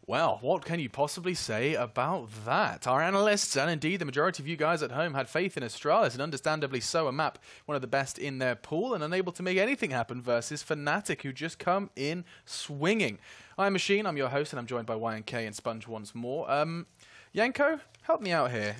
Well, what can you possibly say about that? Our analysts, and indeed the majority of you guys at home, had faith in Astralis, and understandably so, a map one of the best in their pool, and unable to make anything happen versus Fnatic, who just come in swinging. I'm Machine, I'm your host, and I'm joined by YNK and Sponge once more. Yanko, help me out here.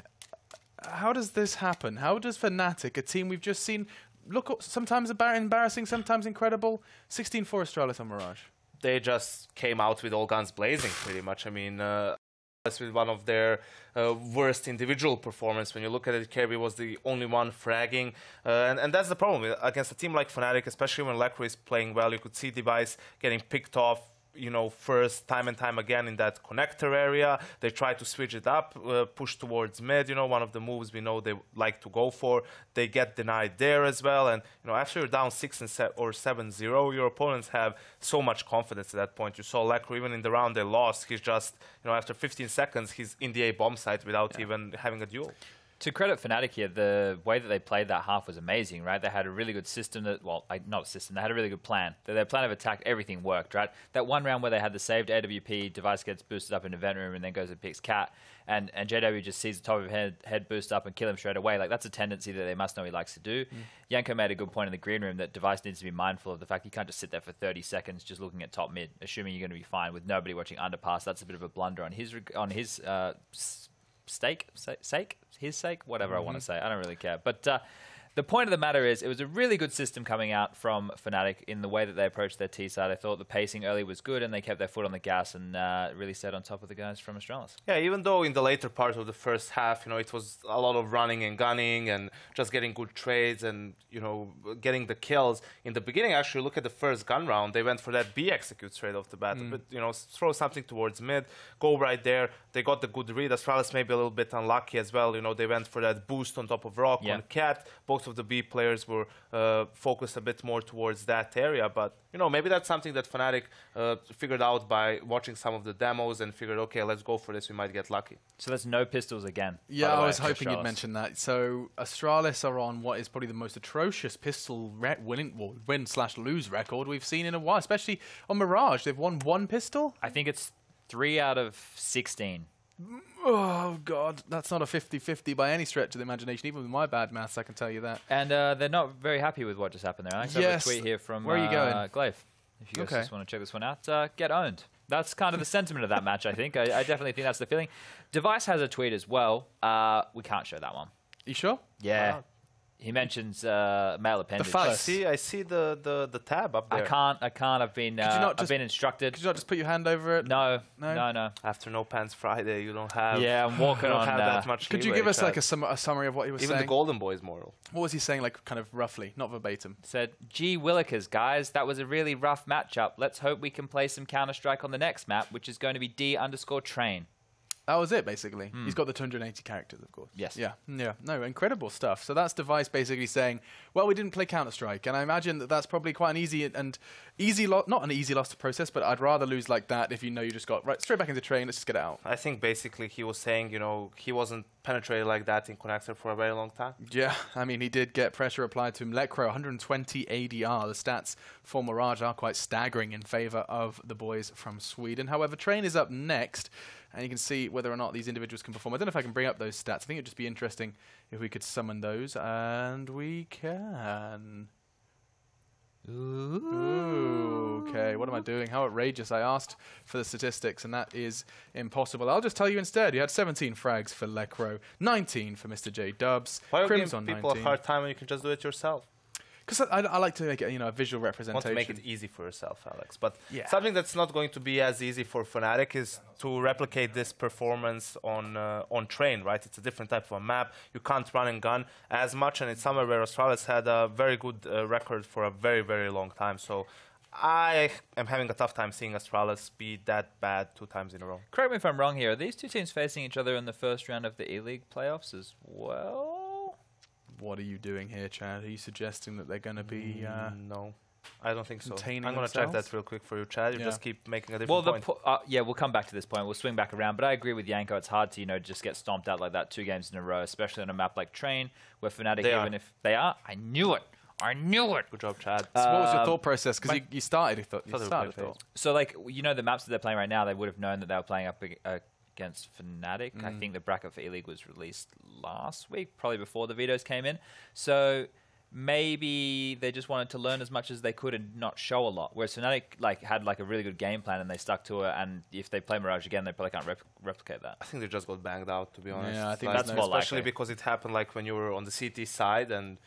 How does this happen? How does Fnatic, a team we've just seen, look sometimes embarrassing, sometimes incredible, 16-4 Astralis on Mirage? They just came out with all guns blazing, pretty much. I mean, with one of their worst individual performance. When you look at it, Kirby was the only one fragging. And that's the problem. Against a team like Fnatic, especially when Lekro is playing well, you could see Device getting picked off, you know, first time and time again in that connector area. They try to switch it up, push towards mid, you know, one of the moves we know they like to go for. They get denied there as well. And, you know, after you're down 6 or 7-0, your opponents have so much confidence at that point. You saw Lekro, even in the round they lost, he's just, you know, after 15 seconds, he's in the A bomb site without even having a duel. To credit Fnatic here, the way that they played that half was amazing, right? They had a really good system that, well, not a system, they had a really good plan. Their plan of attack, everything worked, right? That one round where they had the saved AWP, Device gets boosted up in event room and then goes and picks Cat, and JW just sees the top of his head boost up and kill him straight away. Like, that's a tendency that they must know he likes to do. Yanko made a good point in the green room that Device needs to be mindful of the fact you can't just sit there for 30 seconds just looking at top mid, assuming you're going to be fine with nobody watching underpass. That's a bit of a blunder on his sake, whatever I want to say. I don't really care. But the point of the matter is, it was a really good system coming out from Fnatic in the way that they approached their T side. I thought the pacing early was good, and they kept their foot on the gas and really stayed on top of the guys from Astralis. Yeah, even though in the later part of the first half, you know, it was a lot of running and gunning and just getting good trades and, you know, getting the kills. In the beginning, actually, look at the first gun round. They went for that B execute straight off the bat. But, you know, throw something towards mid, go right there. They got the good read. Astralis maybe a little bit unlucky as well. You know, they went for that boost on top of Rock on Cat. Both of the B players were focused a bit more towards that area. But, you know, maybe that's something that Fnatic figured out by watching some of the demos and figured, okay, let's go for this. We might get lucky. So there's no pistols again. Yeah, I was hoping you'd mention that. So Astralis are on what is probably the most atrocious pistol win/lose record we've seen in a while, especially on Mirage. They've won 1 pistol. I think it's 3 out of 16. Oh, God. That's not a 50-50 by any stretch of the imagination, even with my bad maths, I can tell you that. And they're not very happy with what just happened there. I have a tweet here from Where are you going? Glaive. If you guys just want to check this one out, get owned. That's kind of the sentiment of that match, I think. I definitely think that's the feeling. Device has a tweet as well. We can't show that one. You sure? Yeah. Wow. He mentions male appendage. I see the tab up there. I can't. I've been instructed. Could you not just put your hand over it? No. After No Pants Friday, you don't have. Yeah, I'm walking on that much. Could you give us like a summary of what he was saying? Even the Golden Boys moral. What was he saying, like kind of roughly, not verbatim? Said, "Gee willikers, guys, that was a really rough matchup. Let's hope we can play some Counter-Strike on the next map, which is going to be D_train." That was it, basically. He's got the 280 characters, of course. Yes. Yeah. No, incredible stuff. So that's Device basically saying, well, we didn't play Counter-Strike. And I imagine that that's probably quite an easy loss, not an easy loss to process, but I'd rather lose like that if you know you just got right straight back into train, let's just get it out. I think basically he was saying, you know, he wasn't penetrated like that in Connector for a very long time. Yeah, I mean, he did get pressure applied to him. Lekro, 120 ADR. The stats for Mirage are quite staggering in favor of the boys from Sweden. However, Train is up next, and you can see whether or not these individuals can perform. I don't know if I can bring up those stats. I think it'd just be interesting if we could summon those, and we can. Ooh, okay, what am I doing? How outrageous. I asked for the statistics, and that is impossible. I'll just tell you instead. You had 17 frags for Lekro, 19 for Mr. J Dubs. Why are you giving people a hard time when you can just do it yourself? Because I like to make it, a visual representation. Want to make it easy for yourself, Alex. But something that's not going to be as easy for Fnatic is to replicate this performance on Train, right? It's a different type of a map. You can't run and gun as much, and it's somewhere where Astralis had a very good record for a very, very long time. So I am having a tough time seeing Astralis be that bad 2 times in a row. Correct me if I'm wrong here. Are these 2 teams facing each other in the first round of the E-League playoffs as well? What are you doing here, Chad? Are you suggesting that they're going to be... no, I don't think so. I'm going to check that real quick for you, Chad. You just keep making a different point. Yeah, we'll come back to this point. We'll swing back around. But I agree with Yanko. It's hard to, just get stomped out like that 2 games in a row, especially on a map like Train, where Fnatic, even if they are... I knew it. I knew it. Good job, Chad. So what was your thought process? Because you started, I thought. So, like, you know, the maps that they're playing right now, they would have known that they were playing up against Fnatic. I think the bracket for E-League was released last week, probably before the vetoes came in. So maybe they just wanted to learn as much as they could and not show a lot. Whereas Fnatic had a really good game plan and they stuck to it. And if they play Mirage again, they probably can't replicate that. I think they just got banged out, to be honest. Yeah, I think that's more likely. Especially because it happened like when you were on the CT side and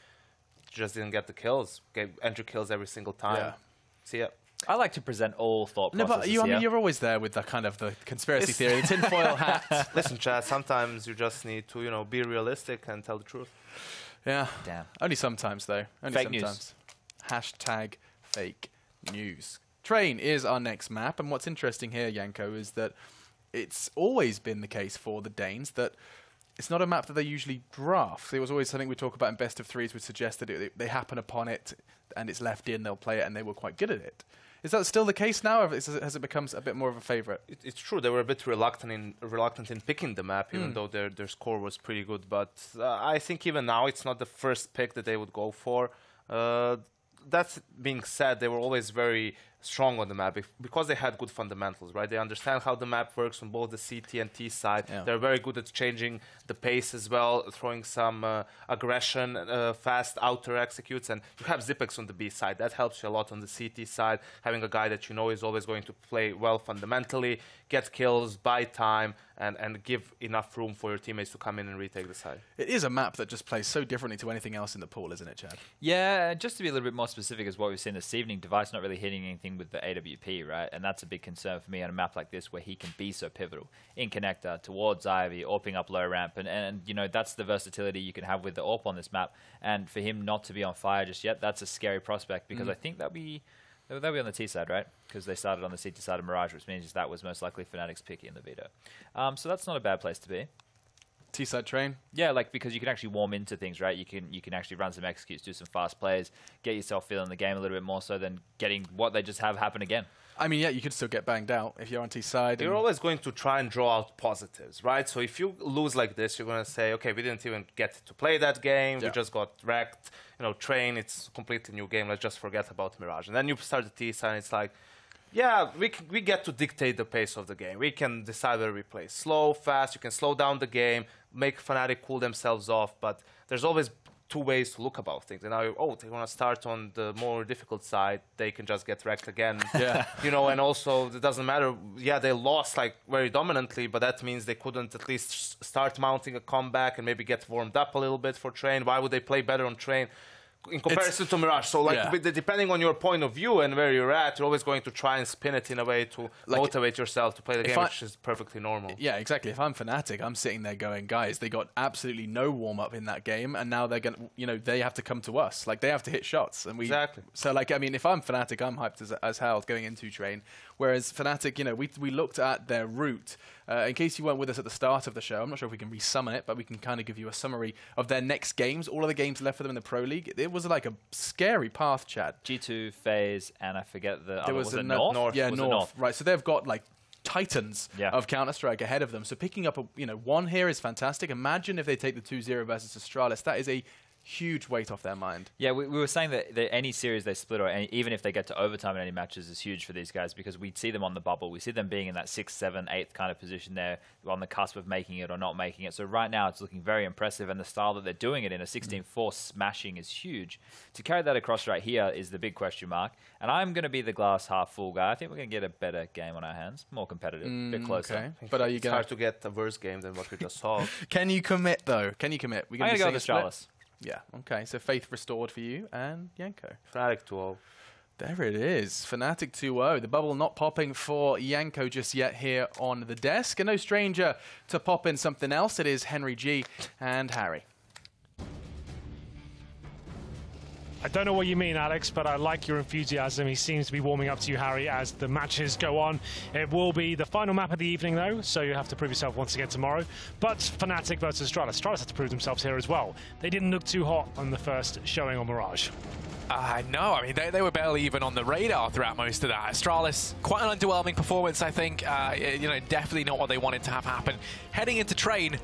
just didn't get the kills. Get entry kills every single time. Yeah. See ya. I like to present all thought processes. No, but you're always there with the kind of the conspiracy theory, the tinfoil hat. Listen, Chad, sometimes you just need to, be realistic and tell the truth. Yeah. Damn. Only sometimes, though. Only Fake sometimes. Hashtag fake news. Train is our next map, and what's interesting here, Yanko, is that it's always been the case for the Danes that it's not a map that they usually draft. It was always something we talk about in best of threes, would suggest that they happen upon it and it's left in, they'll play it, and they were quite good at it. Is that still the case now, or has it become a bit more of a favourite? It's true. They were a bit reluctant in picking the map, even though their score was pretty good. But I think even now it's not the first pick that they would go for. That being said, they were always very strong on the map because they had good fundamentals, right? They understand how the map works on both the CT and T side. Yeah. They're very good at changing the pace as well, throwing some aggression, fast outer executes, and you have Zipex on the B side. That helps you a lot on the CT side, having a guy that you know is always going to play well fundamentally, get kills, buy time, and give enough room for your teammates to come in and retake the side. It is a map that just plays so differently to anything else in the pool, isn't it, Chad? Yeah, just to be a little bit more specific as what we've seen this evening, Device not really hitting anything with the AWP, right? And that's a big concern for me on a map like this where he can be so pivotal in connector, towards Ivy, AWPing up low ramp, and that's the versatility you can have with the AWP on this map. And for him not to be on fire just yet, that's a scary prospect because I think they'll be on the T side, right? Because they started on the CT side of Mirage, which means that was most likely Fnatic's pick in the veto. So that's not a bad place to be. T-side Train? Yeah, because you can actually warm into things, right? You can actually run some executes, do some fast plays, get yourself feeling the game a little bit more so than getting what they just have happen again. I mean, yeah, you could still get banged out if you're on T-side. You're always going to try and draw out positives, right? So if you lose like this, you're going to say, okay, we didn't even get to play that game. We just got wrecked. Train, it's a completely new game. Let's just forget about Mirage. And then you start the T-side, and it's like, yeah, we get to dictate the pace of the game. We can decide whether we play slow, fast. You can slow down the game, make Fnatic cool themselves off. But there's always two ways to look about things. And now, they want to start on the more difficult side. They can just get wrecked again. Yeah. And also it doesn't matter. Yeah, they lost very dominantly, but that means they couldn't at least start mounting a comeback and maybe get warmed up a little bit for Train. Why would they play better on Train in comparison to Mirage? So, depending on your point of view and where you're at, you're always going to try and spin it in a way to motivate yourself to play the game, which is perfectly normal. Yeah, exactly. If I'm Fnatic, I'm sitting there going, guys, they got absolutely no warm-up in that game, and now they're going to, they have to come to us. They have to hit shots. And Exactly. So, if I'm Fnatic, I'm hyped as hell going into Train. Whereas Fnatic, we looked at their route. In case you weren't with us at the start of the show, I'm not sure if we can re-summon it, but we can kind of give you a summary of their next games, all of the games left for them in the Pro League. It was like a scary path, Chad. G2, FaZe, and I forget the other. Was it North? Yeah, North. Right, so they've got titans of Counter-Strike ahead of them. So picking up one here is fantastic. Imagine if they take the 2-0 versus Astralis. That is a huge weight off their mind. Yeah, we were saying that any series they split, or even if they get to overtime in any matches, is huge for these guys because we see them on the bubble. We see them being in that 6th, 7th, 8th kind of position there on the cusp of making it or not making it. So right now it's looking very impressive, and the style that they're doing it in, a 16-4 smashing, is huge. To carry that across right here is the big question mark, and I'm going to be the glass half full guy. I think we're going to get a better game on our hands, more competitive, a bit closer. Okay. But are you It's hard to get a worse game than what we just saw. Can you commit, though? Can you commit? I'm going to go with Astralis. Yeah, okay. So faith restored for you and Yanko. Fnatic 2-0. There it is. Fnatic 2-0. The bubble not popping for Yanko just yet here on the desk. And no stranger to pop in something else. It is Henry G and Harry. I don't know what you mean, Alex, but I like your enthusiasm. He seems to be warming up to you, Harry, as the matches go on. It will be the final map of the evening, though, so you have to prove yourself once again tomorrow. But Fnatic versus Astralis. Astralis have to prove themselves here as well. They didn't look too hot on the first showing on Mirage. No, I mean, they were barely even on the radar throughout most of that. Astralis, quite an underwhelming performance, I think. Definitely not what they wanted to have happen. Heading into Train,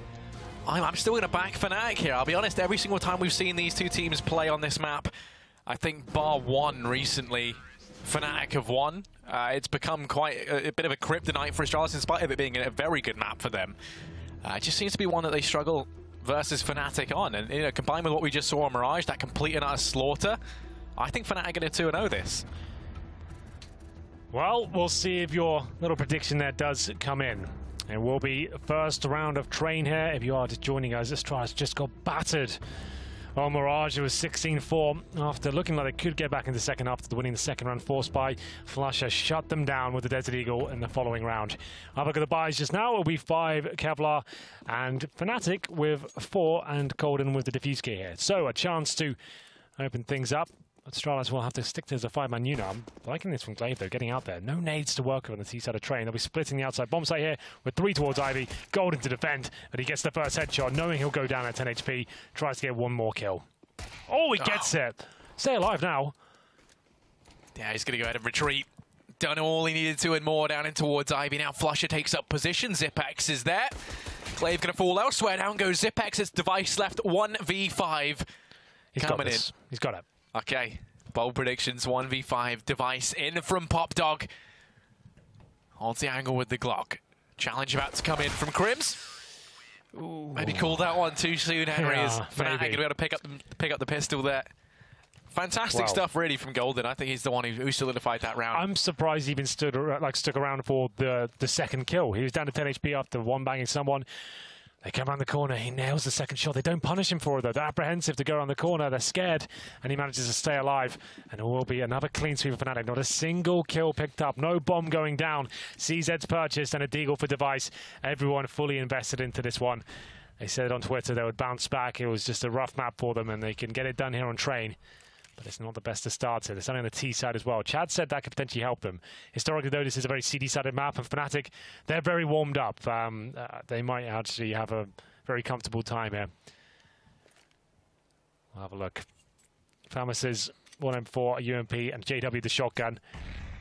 I'm still going to back Fnatic here. I'll be honest, every single time we've seen these two teams play on this map, I think bar one recently, Fnatic have won. It's become quite a bit of a kryptonite for Astralis, in spite of it being a very good map for them. It just seems to be one that they struggle versus Fnatic on. And, you know, combined with what we just saw on Mirage, that complete and utter slaughter, I think Fnatic are going to 2-0 this. Well, we'll see if your little prediction there does come in. It will be first round of train here. If you are just joining us, Astralis just got battered on Mirage. It was 16-4 after looking like they could get back into the second half after winning the second round forced by Flusher. Shut them down with the Desert Eagle in the following round. Have a look at the buys just now. It will be 5 Kevlar and Fnatic with 4 and Golden with the diffuse gear here. So a chance to open things up. Astralis will have to stick to as a 5-man unit. I'm liking this from Glaive though, getting out there. No nades to work with on the T side of train. They'll be splitting the outside bomb site here with 3 towards Ivy. Golden to defend, but he gets the first headshot, knowing he'll go down at 10 HP. Tries to get 1 more kill. Oh, he gets it. Stay alive now. Yeah, he's going to go ahead and retreat. Done all he needed to and more down in towards Ivy. Now Flusher takes up position. Zipex is there. Glaive going to fall elsewhere. Down goes Zipex. It's Device left 1v5. He's coming got this. He's got it. Okay, bold predictions, 1v5, Device in from Pop Dog. Holds the angle with the Glock. Challenge about to come in from Crims. Ooh. Maybe called that one too soon, Henry. Yeah, is Fnatic going to be able to pick up the pistol there. Fantastic stuff, really, from Golden. I think he's the one who solidified that round. I'm surprised he even stuck around for the second kill. He was down to 10 HP after one banging someone. They come around the corner, he nails the second shot. They don't punish him for it, though. They're apprehensive to go around the corner. They're scared, and he manages to stay alive. And it will be another clean sweep for Fnatic. Not a single kill picked up. No bomb going down. CZ's purchased and a deagle for Device. Everyone fully invested into this one. They said on Twitter they would bounce back. It was just a rough map for them, and they can get it done here on train. But it's not the best to start. So they're starting on the T side as well. Chad said that could potentially help them. Historically, though, this is a very CD-sided map, and Fnatic, they're very warmed up. They might actually have a very comfortable time here. We'll have a look. Famas' 1M4, UMP, and JW the shotgun.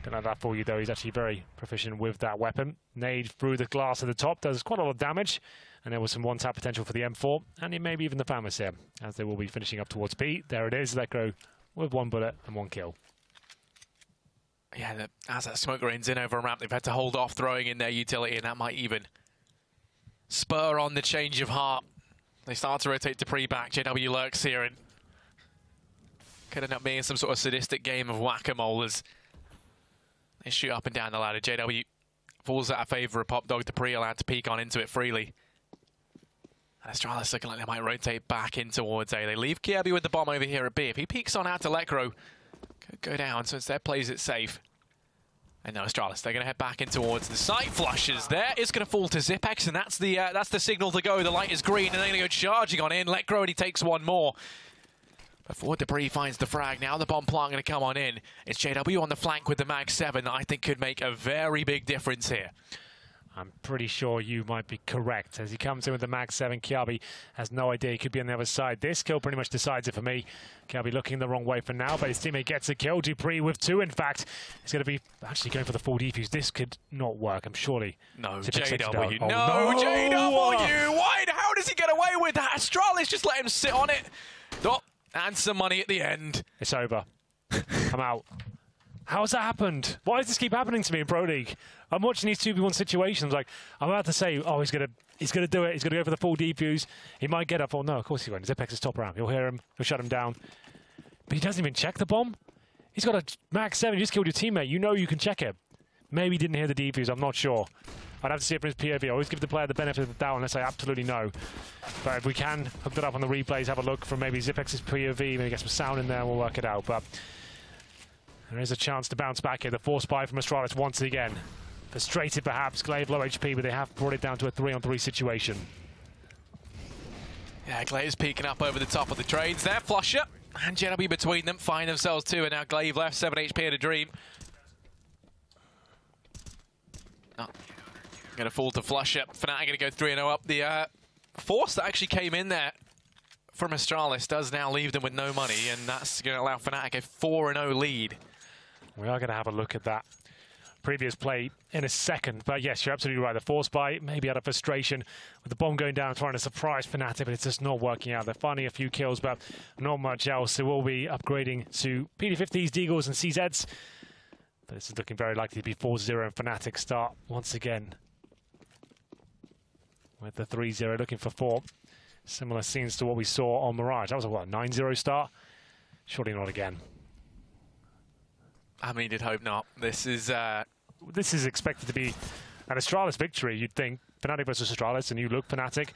Don't know that for you, though. He's actually very proficient with that weapon. Nade through the glass at the top does quite a lot of damage. And there was some one-tap potential for the M4, and it may be even the Famas here, as they will be finishing up towards B. There it is. Let go with 1 bullet and 1 kill. Yeah, as that smoke rains in over a ramp, they've had to hold off throwing in their utility, and that might even spur on the change of heart. They start to rotate to pre-back. JW lurks here, and could end up being some sort of sadistic game of whack-a-mole as they shoot up and down the ladder. JW falls out of favour of Pop Dog. Dupree allowed to peek on into it freely. And Astralis looking like they might rotate back in towards A. They leave Kirby with the bomb over here at B. If he peeks on out to Lekro, could go down, so instead plays it safe. And now Astralis, they're going to head back in towards the site. Flushes there. It's going to fall to Zipex, and that's the signal to go. The light is green, and they're going to go charging on in. Lekro, and he takes 1 more. Before Debris finds the frag, now the bomb plant going to come on in. It's JW on the flank with the Mag 7 that I think could make a very big difference here. I'm pretty sure you might be correct. As he comes in with the Mag 7, Kiabi has no idea he could be on the other side. This kill pretty much decides it for me. Kiabi looking the wrong way for now, but his teammate gets a kill. Dupree with 2, in fact. He's going to be actually going for the full defuse. This could not work, I'm surely. No, JW. Oh, no, JW! Why? How does he get away with that? Astralis just let him sit on it. Oh, and some money at the end. It's over. I'm out. How's that happened? Why does this keep happening to me in Pro League? I'm watching these 2v1 situations. Like, I'm about to say, oh, he's gonna do it. He's gonna go for the full defuse. He might get up. Oh no, of course he won't. Zipex is top ramp. You'll hear him. He'll shut him down. But he doesn't even check the bomb. He's got a Max 7. You just killed your teammate. You know you can check it. Maybe he didn't hear the defuse. I'm not sure. I'd have to see it from his POV. I always give the player the benefit of the doubt unless I absolutely know. But if we can hook that up on the replays, have a look from maybe Zipex's POV, maybe get some sound in there, we'll work it out. But there is a chance to bounce back here. The force buy from Astralis once again. Frustrated perhaps, Glaive low HP, but they have brought it down to a 3-on-3 situation. Yeah, Glaive's peeking up over the top of the trades there. Flusher and JW between them find themselves 2, and now Glaive left 7 HP at a dream. Oh, going to fall to Flusher. Fnatic going to go 3-0 up. The force that actually came in there from Astralis does now leave them with no money, and that's going to allow Fnatic a 4-0 lead. We are going to have a look at that previous play in a second. But yes, you're absolutely right. The force buy, maybe out of frustration with the bomb going down, trying to surprise Fnatic, but it's just not working out. They're finding a few kills, but not much else. They will be upgrading to PD50s, Deagles, and CZs. But this is looking very likely to be 4-0 and Fnatic start once again with the 3-0, looking for 4. Similar scenes to what we saw on Mirage. That was a, what, 9-0 start? Surely not again. I mean, you'd hope not. This is expected to be an Astralis victory, you'd think. Fnatic versus Astralis, and you look Fnatic,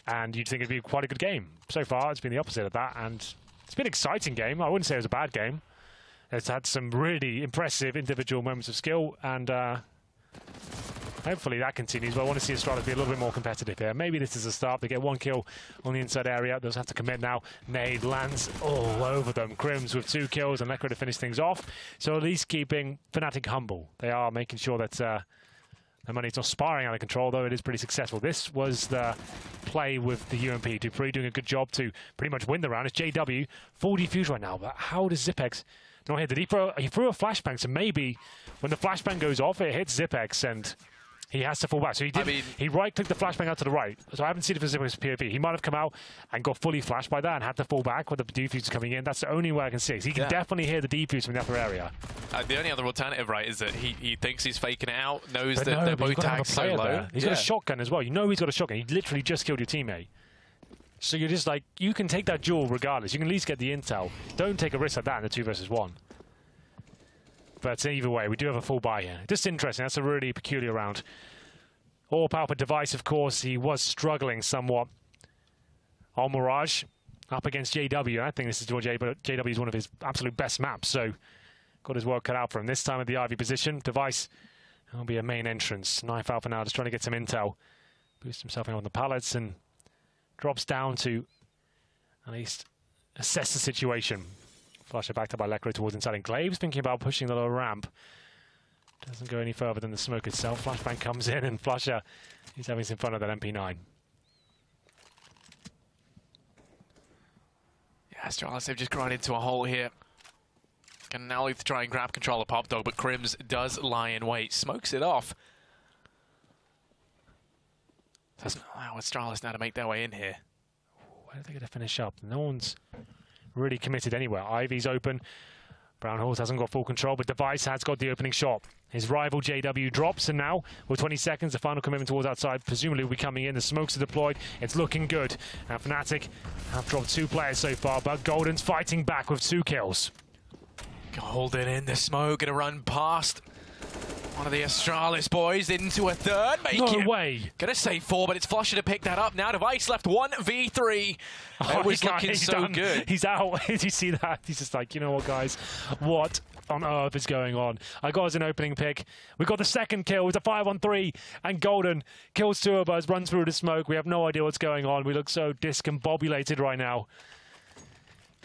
and you'd think it'd be quite a good game. So far, it's been the opposite of that, and it's been an exciting game. I wouldn't say it was a bad game. It's had some really impressive individual moments of skill, and hopefully that continues. But I want to see Astralis be a little bit more competitive here. Maybe this is a start. They get 1 kill on the inside area. They'll have to commit now. Nade lands all over them. Crims with 2 kills and Lekr to finish things off. So at least keeping Fnatic humble. They are making sure that their money's not spiraling out of control, though it is pretty successful. This was the play with the UMP. Dupree doing a good job to pretty much win the round. It's JW, full defuse right now. But how does Zipex not hit? Did he throw a flashbang? So maybe when the flashbang goes off, it hits Zipex and he has to fall back. So he did. I mean, he right-clicked the flashbang out to the right. So I haven't seen it for Zipex's POV. He might have come out and got fully flashed by that and had to fall back with the defuse coming in. That's the only way I can see it. He can definitely hear the defuse from the upper area. The only other alternative, right, is that he thinks he's faking it out, knows that they're both tagged so low. He's got a shotgun as well. You know he's got a shotgun. He literally just killed your teammate. So you're just like, you can take that duel regardless. You can at least get the intel. Don't take a risk like that in the 2 versus 1. But either way, we do have a full buy here. Just interesting. That's a really peculiar round. All-powerful Device, of course, he was struggling somewhat on Mirage up against JW. I think this is what JW is one of his absolute best maps, so got his work cut out for him. This time at the Ivy position, Device will be a main entrance. Knife out for now, just trying to get some intel. Boost himself in on the pallets and drops down to at least assess the situation. Flusher backed up by Lekr towards inside, and Glaive's thinking about pushing the lower ramp. Doesn't go any further than the smoke itself. Flashbang comes in, and Flusher, he's having some fun at that MP9. Yeah, Astralis, they've just grown into a hole here. Can now look to try and grab control of Pop Dog, but Crims does lie in wait. Smokes it off. Doesn't allow Astralis now to make their way in here. Where are they going to finish up? No one's really committed anywhere. Ivy's open. Brown Horse hasn't got full control, but Device has got the opening shot. His rival JW drops, and now, with 20 seconds, the final commitment towards outside presumably will be coming in. The smokes are deployed. It's looking good. And Fnatic have dropped 2 players so far, but Golden's fighting back with 2 kills. Golden in the smoke, gonna run past one of the Astralis boys into a third. No way. Gonna say 4, but it's Flusher to pick that up. Now Device left 1v3. It was looking so good. He's out. Did you see that? He's just like, you know what, guys? What on earth is going on? I got us an opening pick. We got the second kill. It's a 5-on-3, and Golden kills 2 of us, runs through the smoke. We have no idea what's going on. We look so discombobulated right now.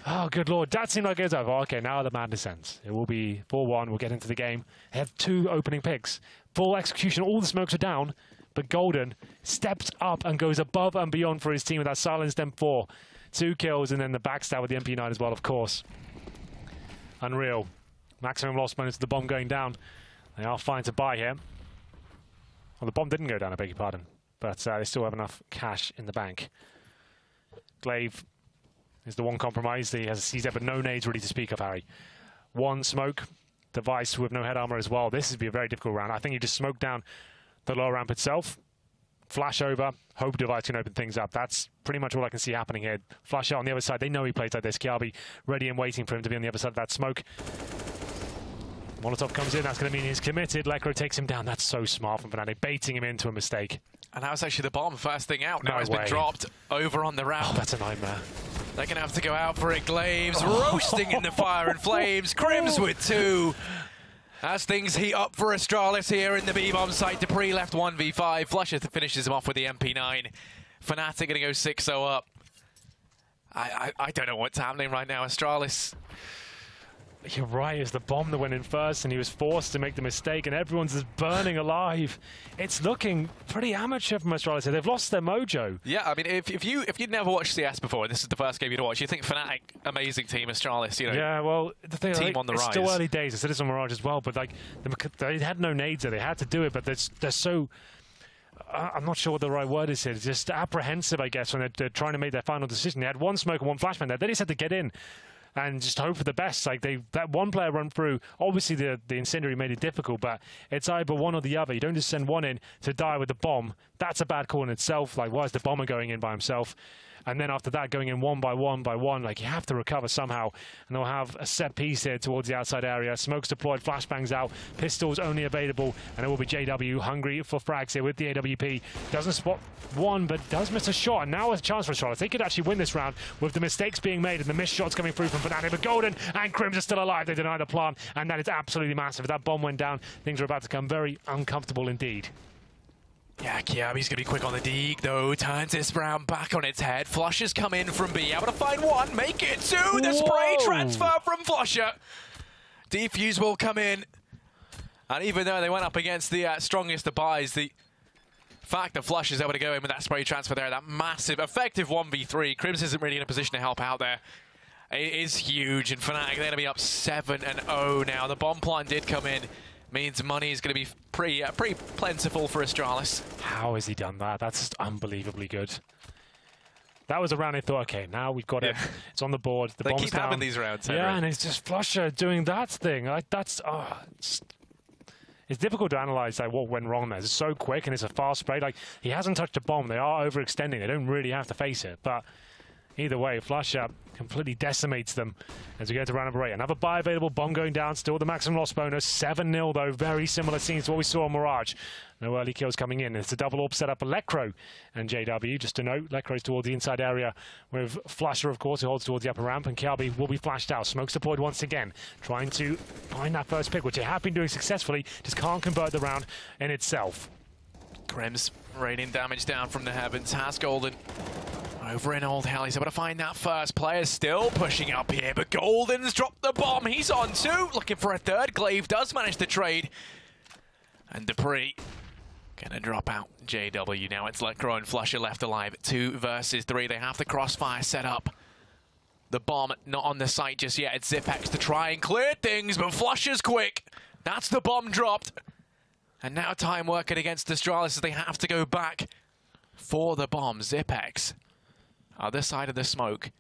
Oh, good lord. That seemed like it was over. Okay, now the madness ends. It will be 4-1. We'll get into the game. They have 2 opening picks. Full execution. All the smokes are down. But Golden steps up and goes above and beyond for his team with that silenced M4. 2 kills and then the backstab with the MP9 as well, of course. Unreal. Maximum loss bonus to the bomb going down. They are fine to buy here. Well, the bomb didn't go down, I beg your pardon. But they still have enough cash in the bank. Glaive is the one compromise. He has a CZ, but no nades really to speak of, Harry. 1 smoke. Device with no head armor as well. This would be a very difficult round. I think you just smoke down the lower ramp itself. Flash over. Hope Device can open things up. That's pretty much all I can see happening here. Flash out on the other side. They know he plays like this. Kiabi ready and waiting for him to be on the other side of that smoke. Molotov comes in. That's going to mean he's committed. Lekr takes him down. That's so smart from Fnatic, baiting him into a mistake. And that was actually the bomb first thing out. Now No it's way. been dropped over on the ramp. Oh, that's a nightmare. They're going to have to go out for it. Glaives roasting in the fire and flames. Crims with 2. As things heat up for Astralis here in the B-bomb site. Dupree left 1v5. Flusher finishes him off with the MP9. Fnatic going to go 6-0 up. I don't know what's happening right now. Astralis You're right, it's the bomb that went in first, and he was forced to make the mistake, and everyone's just burning alive. It's looking pretty amateur from Astralis. They've lost their mojo. Yeah, I mean, if you'd never watched CS before, and this is the first game you'd watch, you think Fnatic, amazing team, Astralis, you know. Yeah, well, the thing team on the it's rise. still early days. I said this on Mirage as well, but like they had no nades there. They had to do it, but they're so. I'm not sure what the right word is here. It's just apprehensive, I guess, when they're trying to make their final decision. They had one smoke and one flashbang there. They just had to get in and just hope for the best. Like that one player run through. Obviously, the incendiary made it difficult, but it's either one or the other. You don't just send one in to die with the bomb. That's a bad call in itself. Like, why is the bomber going in by himself? And then after that, going in one by one, like you have to recover somehow. And they'll have a set piece here towards the outside area. Smokes deployed, flashbangs out, pistols only available, and it will be JW hungry for frags here with the AWP. Doesn't spot one, but does miss a shot. And now a chance for Astralis. They could actually win this round with the mistakes being made and the missed shots coming through from Fnatic. But Golden and Crims are still alive. They deny the plant, and that is absolutely massive. If that bomb went down, things are about to become very uncomfortable indeed. Yeah, Kiabi's going to be quick on the deke, though. Turns this round back on its head. Flushes come in from B. Able to find one, make it two. The spray transfer from Flusher. Defuse will come in. And even though they went up against the strongest of buys, the fact that Flush is able to go in with that spray transfer there, that massive, effective 1v3. Crims isn't really in a position to help out there. It is huge, and Fnatic, they're going to be up 7-0 now. The bomb plant did come in. Means money is going to be pretty plentiful for Astralis. How has he done that? That's just unbelievably good. That was a round I thought, okay, now we've got it. It's on the board. The bomb's keep down. having these rounds. Yeah, and it's just Flusher doing that thing. Like that's it's difficult to analyze like what went wrong there. It's so quick and it's a fast spray. Like he hasn't touched a bomb. They are overextending. They don't really have to face it, but. Either way, Flusher completely decimates them as we go to round number 8. Another buy available, bomb going down, still the maximum loss bonus. 7-0 though, very similar scenes to what we saw on Mirage. No early kills coming in. It's a double AWP set up for Lecro and JW. Just to note, Lecro's towards the inside area with Flusher, of course, who holds towards the upper ramp, and Kiabi will be flashed out. Smokes deployed once again, trying to find that first pick, which they have been doing successfully, just can't convert the round in itself. Crims raining damage down from the heavens. Has Golden over in Old Hell. He's able to find that first player. Still pushing up here, but Golden's dropped the bomb. He's on two, looking for a third. Glaive does manage to trade. And Dupree gonna drop out. JW now. It's Lecro and Flusher left alive. 2 versus 3. They have the crossfire set up. The bomb not on the site just yet. It's Zipex to try and clear things, but Flusher's quick. That's the bomb dropped. And now time working against Astralis as they have to go back for the bomb. Zipex, other side of the smoke,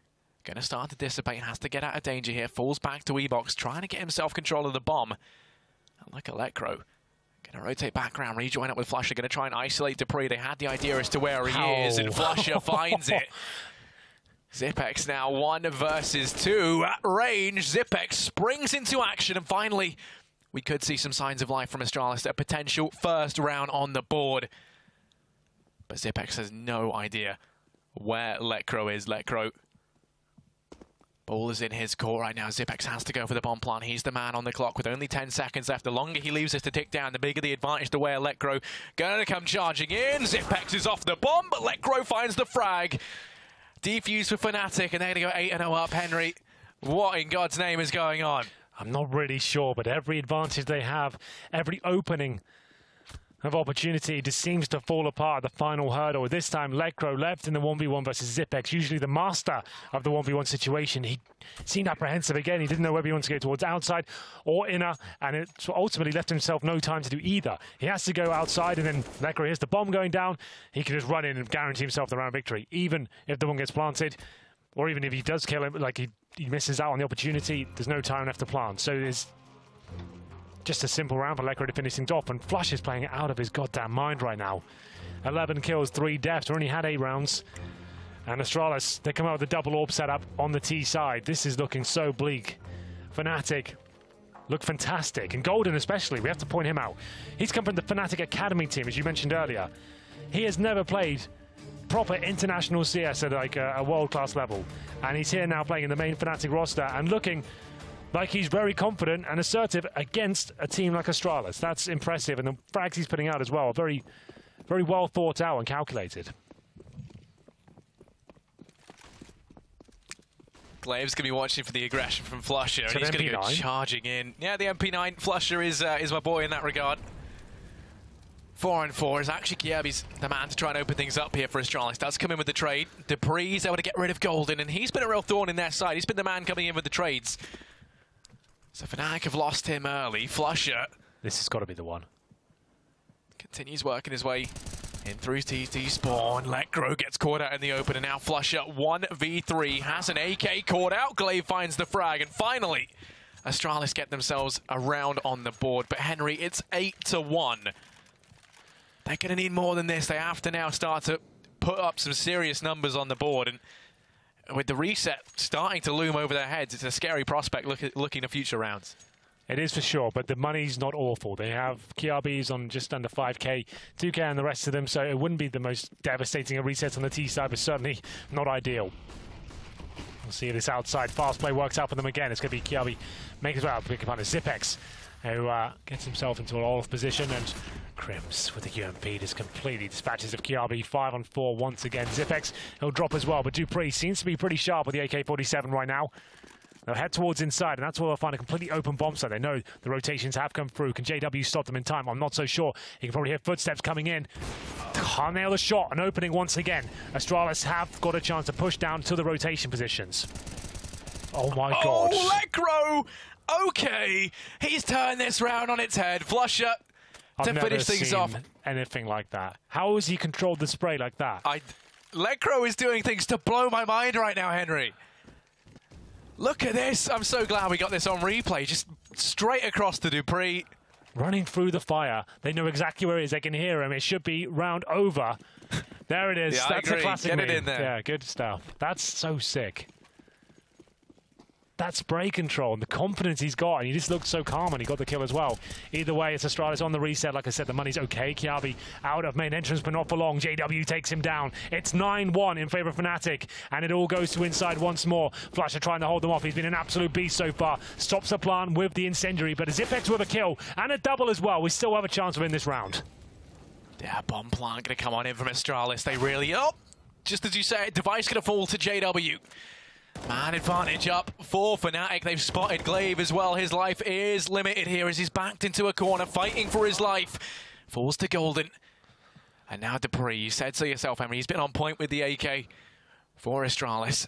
going to start to dissipate, has to get out of danger here, falls back to Ebox, trying to get himself control of the bomb. And look at Lecro, going to rotate back around, rejoin up with Flusher, going to try and isolate Dupree. They had the idea as to where he is, and Flusher finds it. Zipex now 1 versus 2 at range. Zipex springs into action, and finally we could see some signs of life from Astralis, a potential first round on the board. But Zipex has no idea where Lecro is. Lecro, ball is in his court right now. Zipex has to go for the bomb plant. He's the man on the clock with only 10 seconds left. The longer he leaves this to tick down, the bigger the advantage to where Lecro going to come charging in. Zipex is off the bomb, but Lecro finds the frag. Defuse for Fnatic, and they're going to go 8-0 up. Henry, what in God's name is going on? I'm not really sure, but every advantage they have, every opening of opportunity just seems to fall apart at the final hurdle. This time, Lecro left in the 1v1 versus Zipex, usually the master of the 1v1 situation. He seemed apprehensive again. He didn't know whether he wanted to go towards outside or inner, and it ultimately left himself no time to do either. He has to go outside, and then Lecro hears the bomb going down. He can just run in and guarantee himself the round victory, even if the one gets planted, or even if he does kill him, like he misses out on the opportunity. There's no time left to plant. So it's just a simple round for Lecro to finish things off, and Flush is playing it out of his goddamn mind right now. 11 kills, 3 deaths, only had 8 rounds. And Astralis, they come out with a double AWP setup on the T side. This is looking so bleak. Fnatic look fantastic, and Golden especially, we have to point him out. He's come from the Fnatic Academy team, as you mentioned earlier. He has never played proper international CS at like a world-class level, and he's here now playing in the main Fnatic roster and looking like he's very confident and assertive against a team like Astralis. That's impressive, and the frags he's putting out as well are very, very well thought out and calculated. Glaive's going to be watching for the aggression from Flusher, So and he's going to go MP9? charging in. Yeah, the MP9 Flusher is my boy in that regard. 4-on-4 is actually Kjaerbye's the man to try and open things up here for Astralis. Does come in with the trade. Dupree's able to get rid of Golden, and he's been a real thorn in their side. He's been the man coming in with the trades. So Fnatic have lost him early. Flusher This has got to be the one. continues working his way in through TT spawn. Letgrow gets caught out in the open, and now Flusher 1v3 has an AK caught out. Glaive finds the frag, and finally Astralis get themselves a round on the board. But Henry, it's 8-1. They're going to need more than this. They have to now start to put up some serious numbers on the board, and with the reset starting to loom over their heads, it's a scary prospect looking to future rounds. It is for sure, but the money's not awful. They have Kjaerbye's on just under 5k, 2k on the rest of them, so it wouldn't be the most devastating of resets on the T side, but certainly not ideal. We'll see if this outside fast play works out for them again. It's going to be Kjaerbye making his way out, picking up on Zipex, who gets himself into an all-off position, and Crims with the UMP just completely dispatches of Kjaerbye. 5-on-4 once again. Zipex, he'll drop as well, but Dupree seems to be pretty sharp with the AK-47 right now. They'll head towards inside, and that's where they'll find a completely open bomb site. They know the rotations have come through. Can JW stop them in time? I'm not so sure. You can probably hear footsteps coming in. Can't nail the shot. An opening once again. Astralis have got a chance to push down to the rotation positions. Oh my god. Oh, Letgrow! Okay, he's turned this round on its head. Flusher to finish things off. Anything like that. How has he controlled the spray like that? Letgrow is doing things to blow my mind right now, Henry. Look at this. I'm so glad we got this on replay. Just straight across to Dupree. Running through the fire. They know exactly where he is. They can hear him. It should be round over. There it is. Yeah, that's I agree. a classic Get it meme. in there. Yeah, good stuff. That's so sick. That spray control and the confidence he's got, and he just looked so calm, and he got the kill as well. Either way, it's Astralis on the reset. Like I said, the money's okay. Kjaerbye out of main entrance, but not for long. JW takes him down. It's 9-1 in favor of Fnatic, and it all goes to inside once more. Flusher trying to hold them off. He's been an absolute beast so far. Stops the plant with the incendiary, but a Zipex with a kill and a double as well. We still have a chance to win this round. Yeah, bomb plant going to come on in from Astralis. They really... Oh, just as you say, device going to fall to JW. Man advantage up for Fnatic. They've spotted Glaive as well. His life is limited here as he's backed into a corner, fighting for his life. Falls to Golden. And now Dupree. You said so yourself, Henry. He's been on point with the AK for Astralis.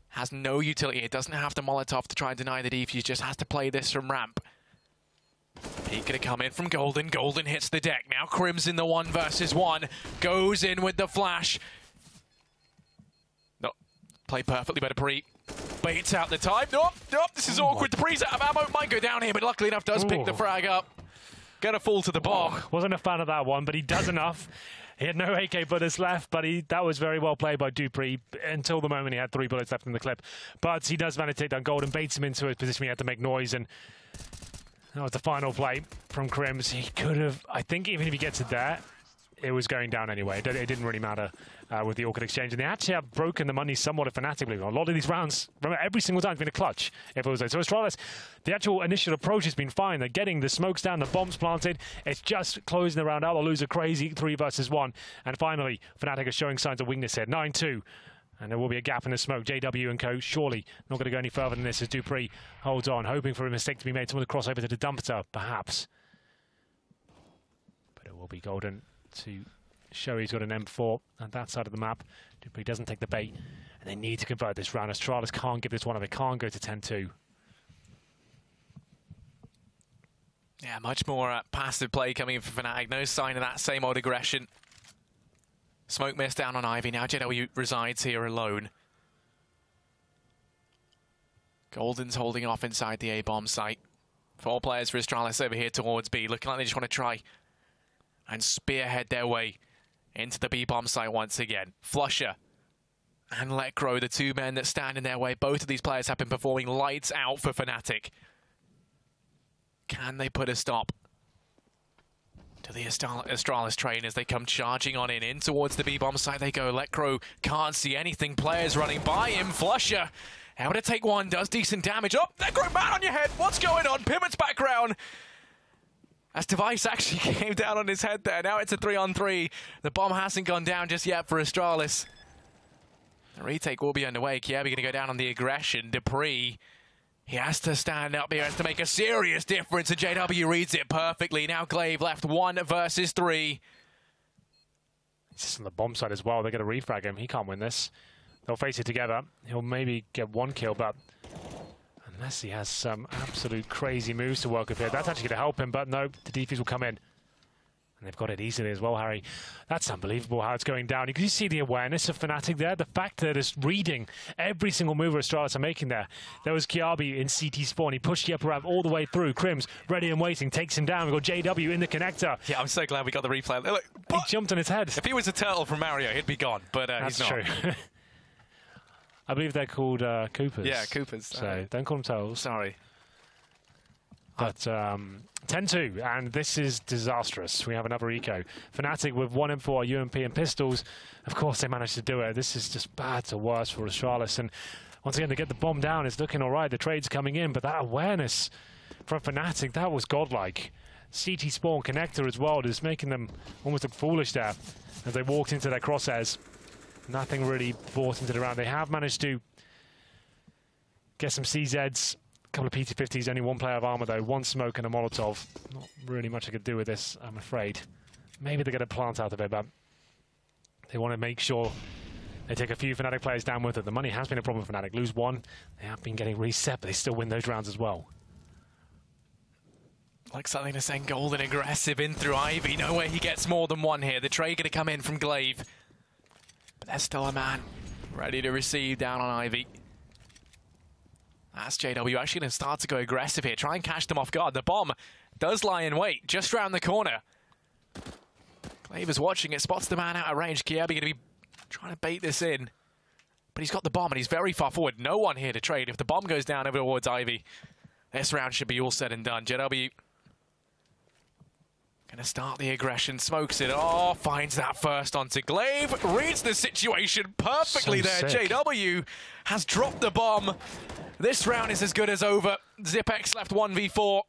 Has no utility. It doesn't have to Molotov to try and deny the defuse. Just has to play this from ramp. He's going to come in from Golden. Golden hits the deck. Now Crimson, the 1-versus-1. Goes in with the flash. Played perfectly by Dupree. Baits out the time. Nope, this is awkward. Dupree's out of ammo. Might go down here, but luckily enough does pick the frag up. Gonna fall to the bog. Wasn't a fan of that one, but he does enough. He had no AK bullets left, but that was very well played by Dupree until the moment he had 3 bullets left in the clip. But he does manage to take down Golden, baits him into a position where he had to make noise, and that was the final play from Crims. He could have, I think even if he gets it there, it was going down anyway. It didn't really matter with the Orchid exchange. And they actually have broken the money somewhat fanatically. A lot of these rounds, remember, every single time it's been a clutch if it was there. So Astralis, the actual initial approach has been fine. They're getting the smokes down, the bombs planted. It's just closing the round out. They'll lose a crazy 3-versus-1. And finally, Fnatic are showing signs of weakness here. 9-2. And there will be a gap in the smoke. JW and co. surely not going to go any further than this as Dupree holds on, hoping for a mistake to be made. Someone to cross over to the dumpster, perhaps. But it will be Golden to show he's got an M4 on that side of the map. Dupree doesn't take the bait, and they need to convert this round. Astralis can't give this one up. It can't go to 10-2. Yeah, much more passive play coming in from Fnatic. No sign of that same old aggression. Smoke mist down on Ivy. Now JW resides here alone. Golden's holding off inside the A-bomb site. 4 players for Astralis over here towards B. Looking like they just want to try and spearhead their way into the B-bomb site once again. Flusher and Letgrow, the 2 men that stand in their way. Both of these players have been performing lights out for Fnatic. Can they put a stop to the Astralis train as they come charging on in towards the B-bomb site they go. Letgrow can't see anything. Players running by him. Flusher able to take one, does decent damage. Oh, Letgrow, man on your head. What's going on? Pivots back round. As Device actually came down on his head there. Now it's a 3-on-3. The bomb hasn't gone down just yet for Astralis. A retake will be underway. Kiebi going to go down on the aggression. Dupree, he has to stand up here, has to make a serious difference, and JW reads it perfectly. Now Glaive left 1 versus 3. He's just on the bomb side as well. They're going to refrag him. He can't win this. They'll face it together. He'll maybe get 1 kill, but unless he has some absolute crazy moves to work with here, that's actually going to help him. But no, the defuse will come in. And they've got it easily as well, Harry. That's unbelievable how it's going down. You can see the awareness of Fnatic there. The fact that it's reading every single move Astralis are making there. There was Kiabi in CT spawn. He pushed the upper ramp all the way through. Crims, ready and waiting, takes him down. We've got JW in the connector. Yeah, I'm so glad we got the replay. Look, he jumped on his head. If he was a turtle from Mario, he'd be gone, but he's not. That's true. I believe they're called Coopers. Yeah, Coopers. So don't call them turtles. Sorry. But 10-2, and this is disastrous. We have another eco. Fnatic with 1 M4 UMP and pistols. Of course, they managed to do it. This is just bad to worse for Astralis. And once again, to get the bomb down, it's looking all right. The trade's coming in, but that awareness from Fnatic, that was godlike. CT spawn connector as well, just making them almost look foolish there as they walked into their crosshairs. Nothing really brought into the round. They have managed to get some CZs. A couple of PT-50s, only 1 player of armor though, 1 smoke and a Molotov. Not really much I could do with this, I'm afraid. Maybe they get a plant out of it, but they want to make sure they take a few Fnatic players down with it. The money has been a problem for Fnatic. Lose 1, they have been getting reset, but they still win those rounds as well. Like something to send Golden aggressive in through Ivy. No way he gets more than 1 here. The trade going to come in from Glaive. But there's still a man ready to receive down on Ivy. That's JW actually going to start to go aggressive here. Try and catch them off guard. The bomb does lie in wait just round the corner. Glaive is watching it, spots the man out of range. Kiebi going to be trying to bait this in. But he's got the bomb and he's very far forward. No one here to trade. If the bomb goes down over towards Ivy, this round should be all said and done. JW going to start the aggression, smokes it. Oh, finds that first onto Glaive. Reads the situation perfectly there. Sick. JW has dropped the bomb. This round is as good as over. Zipex left 1v4.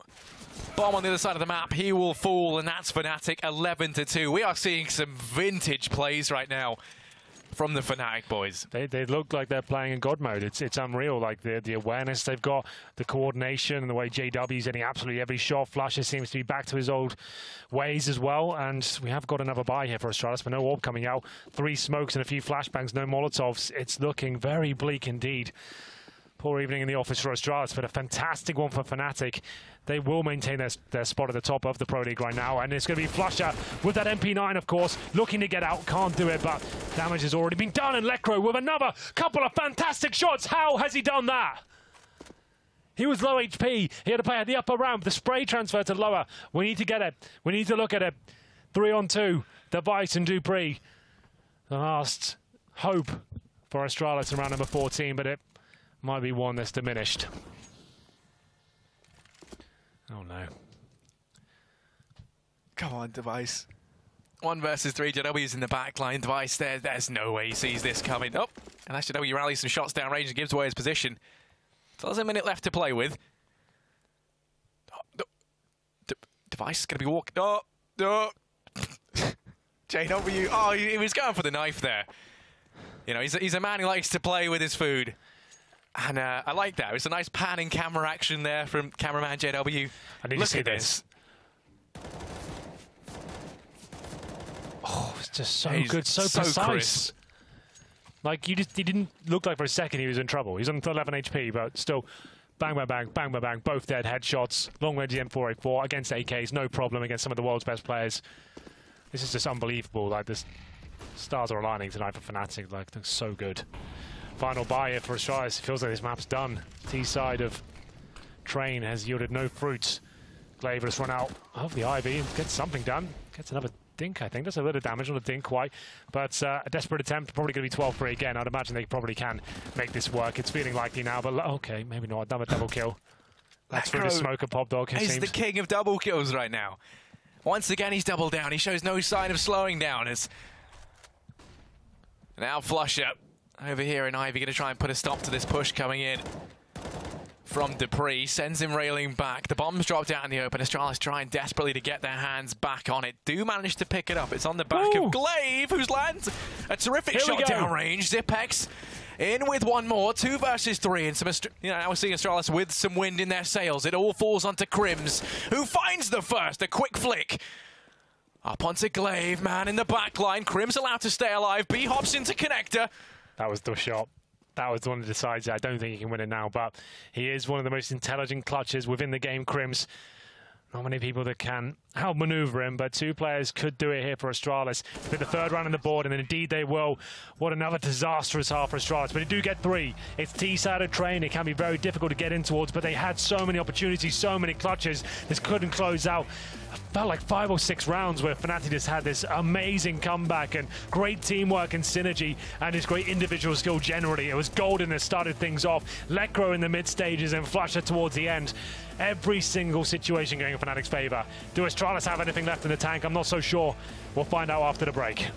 Bomb on the other side of the map. He will fall, and that's Fnatic 11-2. We are seeing some vintage plays right now from the Fnatic boys. They look like they're playing in God mode. It's unreal. Like the awareness they've got, the coordination, and the way JW's hitting absolutely every shot. Flusher seems to be back to his old ways as well. And we have got another buy here for Astralis, but no orb coming out. 3 smokes and a few flashbangs, no Molotovs. It's looking very bleak indeed. Poor evening in the office for Astralis, but a fantastic one for Fnatic. They will maintain their spot at the top of the Pro League right now, and it's going to be Flusher with that MP9, of course, looking to get out, can't do it, but damage has already been done, and Lekro with another couple of fantastic shots. How has he done that? He was low HP. He had to play at the upper ramp. The spray transfer to lower. We need to get it. We need to look at it. 3-on-2. Device and Dupree. The last hope for Astralis in round number 14, but it might be one that's diminished. Oh no. Come on, Device. 1 versus 3. JW's in the back line. Device there. There's no way he sees this coming. Oh, and that's JW rallies some shots down range and gives away his position. So there's a minute left to play with. Oh, Device is going to be walking. Oh, oh. JW. Oh, he was going for the knife there. You know, he's a man who likes to play with his food. And I like that. It's a nice panning camera action there from cameraman JW. I need to see this. Oh, it's just so good, so precise. Crisp. Like, he didn't look like for a second he was in trouble. He's on 11 HP, but still, bang, bang, bang, bang, bang, bang, both dead headshots. Long range M4A4 against AKs, no problem against some of the world's best players. This is just unbelievable. Like, the stars are aligning tonight for Fnatic. Like, they're so good. Final buy here for Astralis. It feels like this map's done. T-side of Train has yielded no fruit. Glaive has run out of the Ivy and gets something done. Gets another dink, I think. That's a little damage, not a dink quite. But a desperate attempt, probably going to be 12-3 again. I'd imagine they probably can make this work. It's feeling likely now, but okay, maybe not. Another double kill. That's through the smoke of Pop Dog. He's the king of double kills right now. Once again, he's doubled down. He shows no sign of slowing down. As now Flusher over here in Ivy going to try and put a stop to this push coming in from Dupree. Sends him railing back. The bomb's dropped out in the open. Astralis trying desperately to get their hands back on it. Do manage to pick it up. It's on the back of Glaive, who's lands a terrific shot downrange. Zipex in with one more, 2 versus 3, and some, now we're seeing Astralis with some wind in their sails. It all falls onto Crims, who finds the first, a quick flick. Up onto Glaive, man in the back line. Crims allowed to stay alive. B hops into connector. That was the shot. That was the one that decides. I don't think he can win it now, but he is one of the most intelligent clutches within the game, Crims. Not many people that can outmaneuver him, but 2 players could do it here for Astralis. With the 3rd round on the board, and then indeed they will. What another disastrous half for Astralis, but they do get 3. It's T-side of train. It can be very difficult to get in towards, but they had so many opportunities, so many clutches. This couldn't close out. It felt like 5 or 6 rounds where Fnatic just had this amazing comeback and great teamwork and synergy and this great individual skill generally. It was Golden that started things off, Lekro in the mid stages and Flusher towards the end. Every single situation going in Fnatic's favour. Do Astralis have anything left in the tank? I'm not so sure. We'll find out after the break.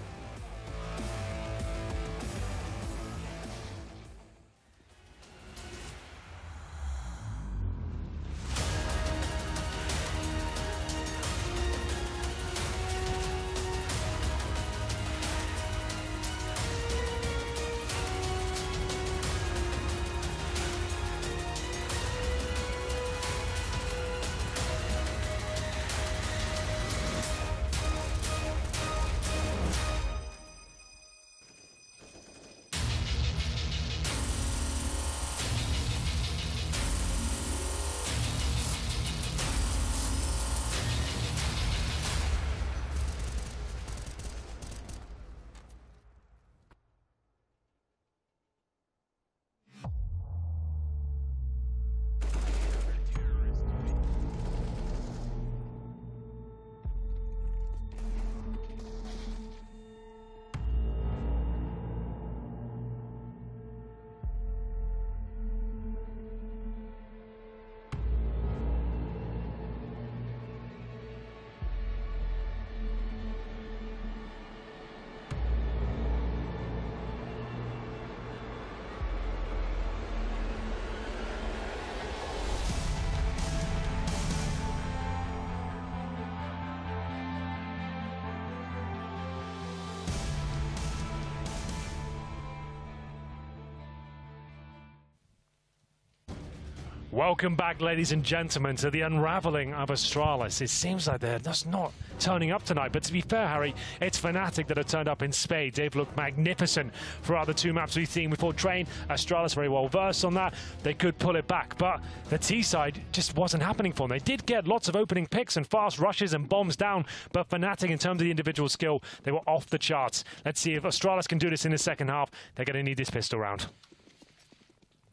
Welcome back, ladies and gentlemen, to the unraveling of Astralis. It seems like they're just not turning up tonight, but to be fair, Harry, it's Fnatic that have turned up in spades. They've looked magnificent throughout the 2 maps we've seen before Train. Astralis very well versed on that. They could pull it back, but the T-side just wasn't happening for them. They did get lots of opening picks and fast rushes and bombs down, but Fnatic, in terms of the individual skill, they were off the charts. Let's see if Astralis can do this in the second half. They're going to need this pistol round.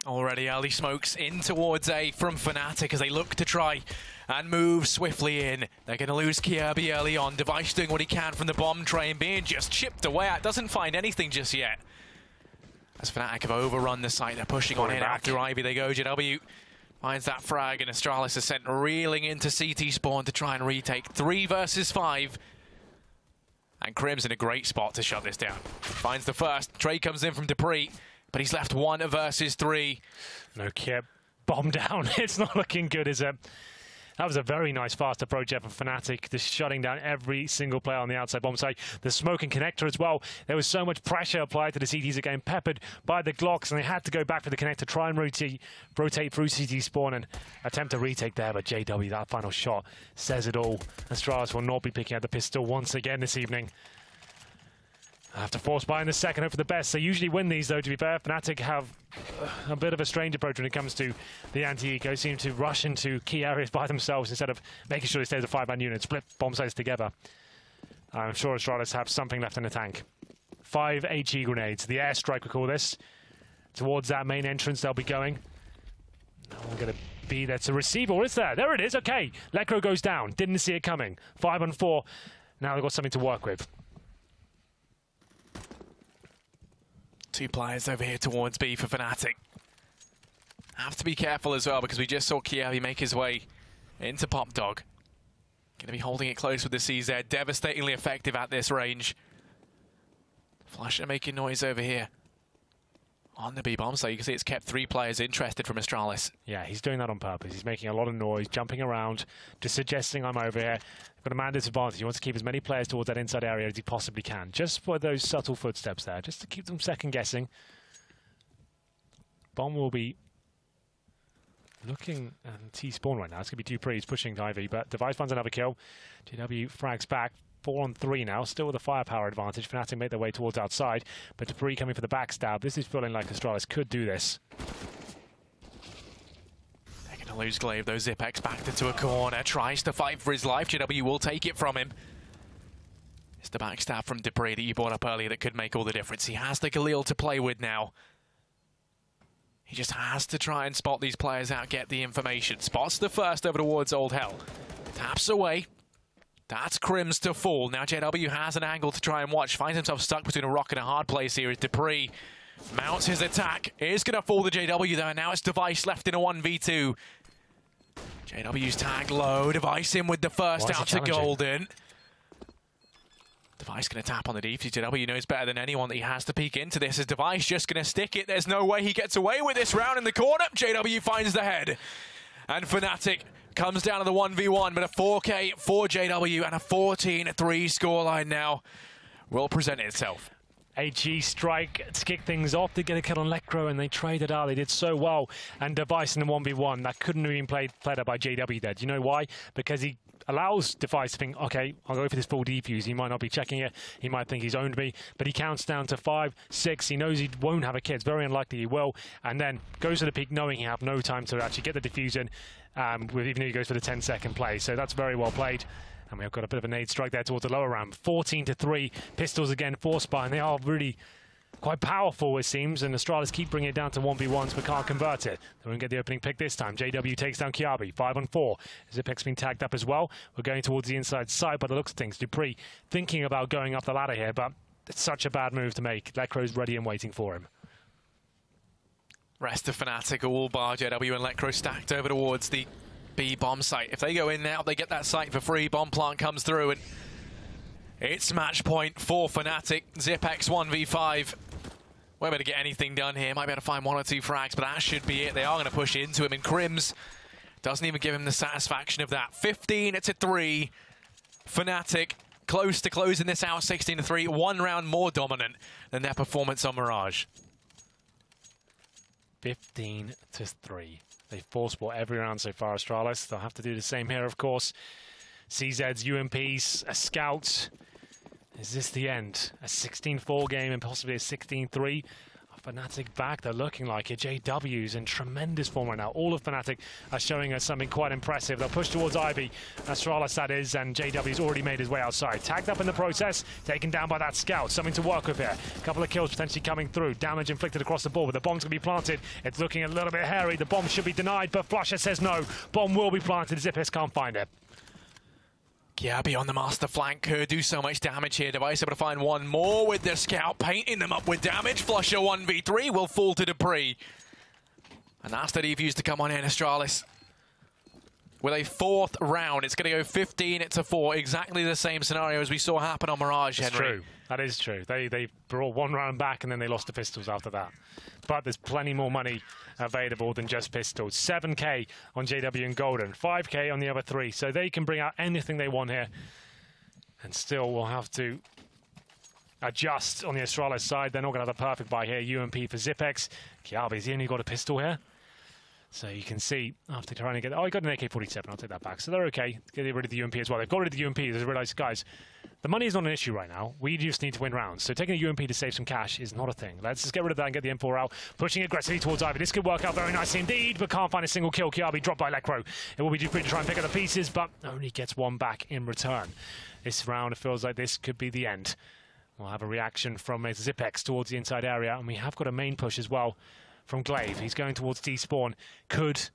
Already early smokes in towards A from Fnatic as they look to try and move swiftly in. They're going to lose Kirby early on. Device doing what he can from the bomb train, being just chipped away at. Doesn't find anything just yet. As Fnatic have overrun the site, they're pushing on in after Ivy. They go. JW finds that frag, and Astralis is sent reeling into CT spawn to try and retake 3 versus 5. And Crim's in a great spot to shut this down. Finds the first. Trey comes in from Dupree, but he's left 1 versus 3. No Kip. Bomb down. It's not looking good, is it? That was a very nice fast approach there from Fnatic, just shutting down every single player on the outside bomb site. The smoke and connector as well. There was so much pressure applied to the CTs again, peppered by the Glocks, and they had to go back for the connector, try and rotate through CT spawn and attempt to retake there. But JW, that final shot says it all. Astralis will not be picking up the pistol once again this evening. I have to force buy in the second, hope for the best. They usually win these, though, to be fair. Fnatic have a bit of a strange approach when it comes to the anti-eco. Seem to rush into key areas by themselves instead of making sure they stay as a 5-man unit, split bomb sites together. I'm sure Astralis have something left in the tank. 5 HE grenades. The airstrike, we call this. Towards that main entrance they'll be going. No one going to be there to receive, or is there? There it is, okay. Lekro goes down. Didn't see it coming. 5 on 4. Now they've got something to work with. 2 players over here towards B for Fnatic. Have to be careful as well, because we just saw Kiavi make his way into Pop Dog. Going to be holding it close with the CZ. Devastatingly effective at this range. Flusher making noise over here on the B bomb, so you can see it's kept 3 players interested from Astralis. Yeah, he's doing that on purpose. He's making a lot of noise, jumping around, just suggesting I'm over here. They've got a man disadvantage. He wants to keep as many players towards that inside area as he possibly can, just for those subtle footsteps there, just to keep them second guessing. Bomb will be looking at T-spawn right now. It's going to be Dupree. He's pushing Ivy, but Device finds another kill. JW frags back. 4 on 3 now, still with a firepower advantage. Fnatic make their way towards outside, but Dupree coming for the backstab. This is feeling like Astralis could do this. They're going to lose Glaive, though. Zipex backed into a corner, tries to fight for his life. JW will take it from him. It's the backstab from Dupree that you brought up earlier that could make all the difference. He has the Galil to play with now. He just has to try and spot these players out, get the information. Spots the first over towards Old Hell. Taps away. That's Crims to fall. Now JW has an angle to try and watch. Finds himself stuck between a rock and a hard place here as Dupree mounts his attack. Is going to fall to JW though. Now it's Device left in a 1v2. JW's tag low. Device in with the first out to Golden. Device going to tap on the defuse. JW knows better than anyone that he has to peek into this. Is Device just going to stick it? There's no way he gets away with this round in the corner. JW finds the head. And Fnatic comes down to the 1v1, but a 4K for JW and a 14-3 scoreline now will present itself. HE strike to kick things off. They get a kill on Lekro and they traded out. They did so well. And Device in the 1v1, that couldn't have been played out by JW there. Do you know why? Because he allows Device to think, okay, I'll go for this full defuse. He might not be checking it. He might think he's owned me. But he counts down to 5, 6. He knows he won't have a kill. It's very unlikely he will. And then goes to the peak knowing he have no time to actually get the defuse in, even though he goes for the 10-second play. So that's very well played. And we've got a bit of a nade strike there towards the lower round. 14-3. Pistols again, force by, and they are really quite powerful, it seems. And Astralis keep bringing it down to 1v1s, but can't convert it. They won't get the opening pick this time. JW takes down Kiabi. 5 on 4. Zipex being tagged up as well. We're going towards the inside side by the looks of things. Dupree thinking about going up the ladder here, but it's such a bad move to make. Lekro's ready and waiting for him. Rest of Fnatic, all bar JW and Lekro stacked over towards the B bomb site. If they go in now, they get that site for free. Bomb plant comes through, and it's match point for Fnatic. Zipex 1v5. Won't be able to get anything done here. Might be able to find 1 or 2 frags, but that should be it. They are going to push into him, and Crims doesn't even give him the satisfaction of that. 15-3. Fnatic close to closing this out. 16-3. 1 round more dominant than their performance on Mirage. 15-3. They force ball every round so far, Astralis. They'll have to do the same here, of course. CZs, UMPs, a scout. Is this the end? A 16-4 game and possibly a 16-3. Fnatic back, they're looking like it. JW's in tremendous form right now. All of Fnatic are showing us something quite impressive. They'll push towards Ivy, Astralis that is, and JW's already made his way outside. Tagged up in the process, taken down by that scout. Something to work with here. A couple of kills potentially coming through. Damage inflicted across the board, but the bomb's going to be planted. It's looking a little bit hairy. The bomb should be denied, but Flusher says no. Bomb will be planted. Zippis can't find it. Kiabi on the master flank could do so much damage here. Device able to find 1 more with the scout, painting them up with damage. Flusher 1v3 will fall to Dupree. And that's the defuse to come on in. Astralis with a 4th round. It's going to go 15-4. Exactly the same scenario as we saw happen on Mirage, Henry. Henry. True. That is true. They brought 1 round back and then they lost the pistols after that. But there's plenty more money available than just pistols. 7K on JW and Golden. 5K on the other 3. So they can bring out anything they want here. And still we'll have to adjust on the Astralis side. They're not going to have a perfect buy here. UMP for Zipex. Kiabi's only got a pistol here. So you can see, after trying to get... Oh, he got an AK-47. I'll take that back. So they're okay. Get rid of the UMP as well. They've got rid of the UMP. They realised, guys, the money is not an issue right now. We just need to win rounds. So taking a UMP to save some cash is not a thing. Let's just get rid of that and get the M4 out. Pushing aggressively towards Ivy. This could work out very nicely indeed, but can't find a single kill. Kiabi dropped by Lekro. It will be Dupree to try and pick up the pieces, but only gets 1 back in return. This round, it feels like this could be the end. We'll have a reaction from Zipex towards the inside area, and we have got a main push as well from Glaive. He's going towards T-spawn. Could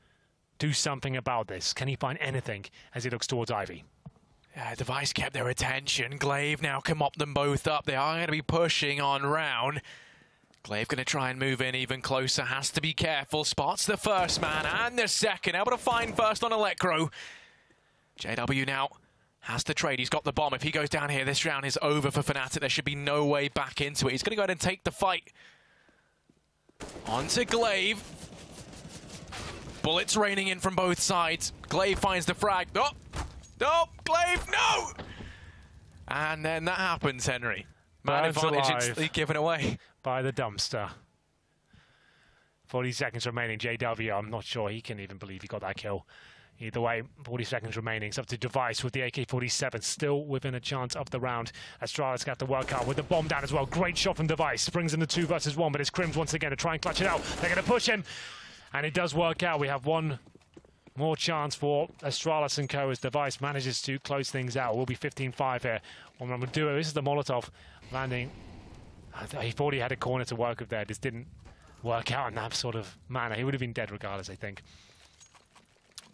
do something about this. Can he find anything as he looks towards Ivy? Yeah, Device kept their attention. Glaive now can mop them both up. They are going to be pushing on round. Glaive going to try and move in even closer. Has to be careful. Spots the first man and the second. Able to find first on Electro. JW now has to trade. He's got the bomb. If he goes down here, this round is over for Fnatic. There should be no way back into it. He's going to go ahead and take the fight. Onto Glaive. Bullets raining in from both sides. Glaive finds the frag. Oh! No! Glaive, no! And then that happens, Henry. Man advantage instantly given away. By the dumpster. 40 seconds remaining. JW, I'm not sure he can even believe he got that kill. Either way, 40 seconds remaining. It's up to Device with the AK-47, still within a chance of the round. Astralis got to work out with the bomb down as well. Great shot from Device. Brings in the 2 versus 1, but it's Crims once again to try and clutch it out. They're going to push him, and it does work out. We have one more chance for Astralis and co as Device manages to close things out. We'll be 15-5 here. One run would do it. This is the Molotov landing. He thought he had a corner to work with there. Just didn't work out in that sort of manner. He would have been dead regardless, I think.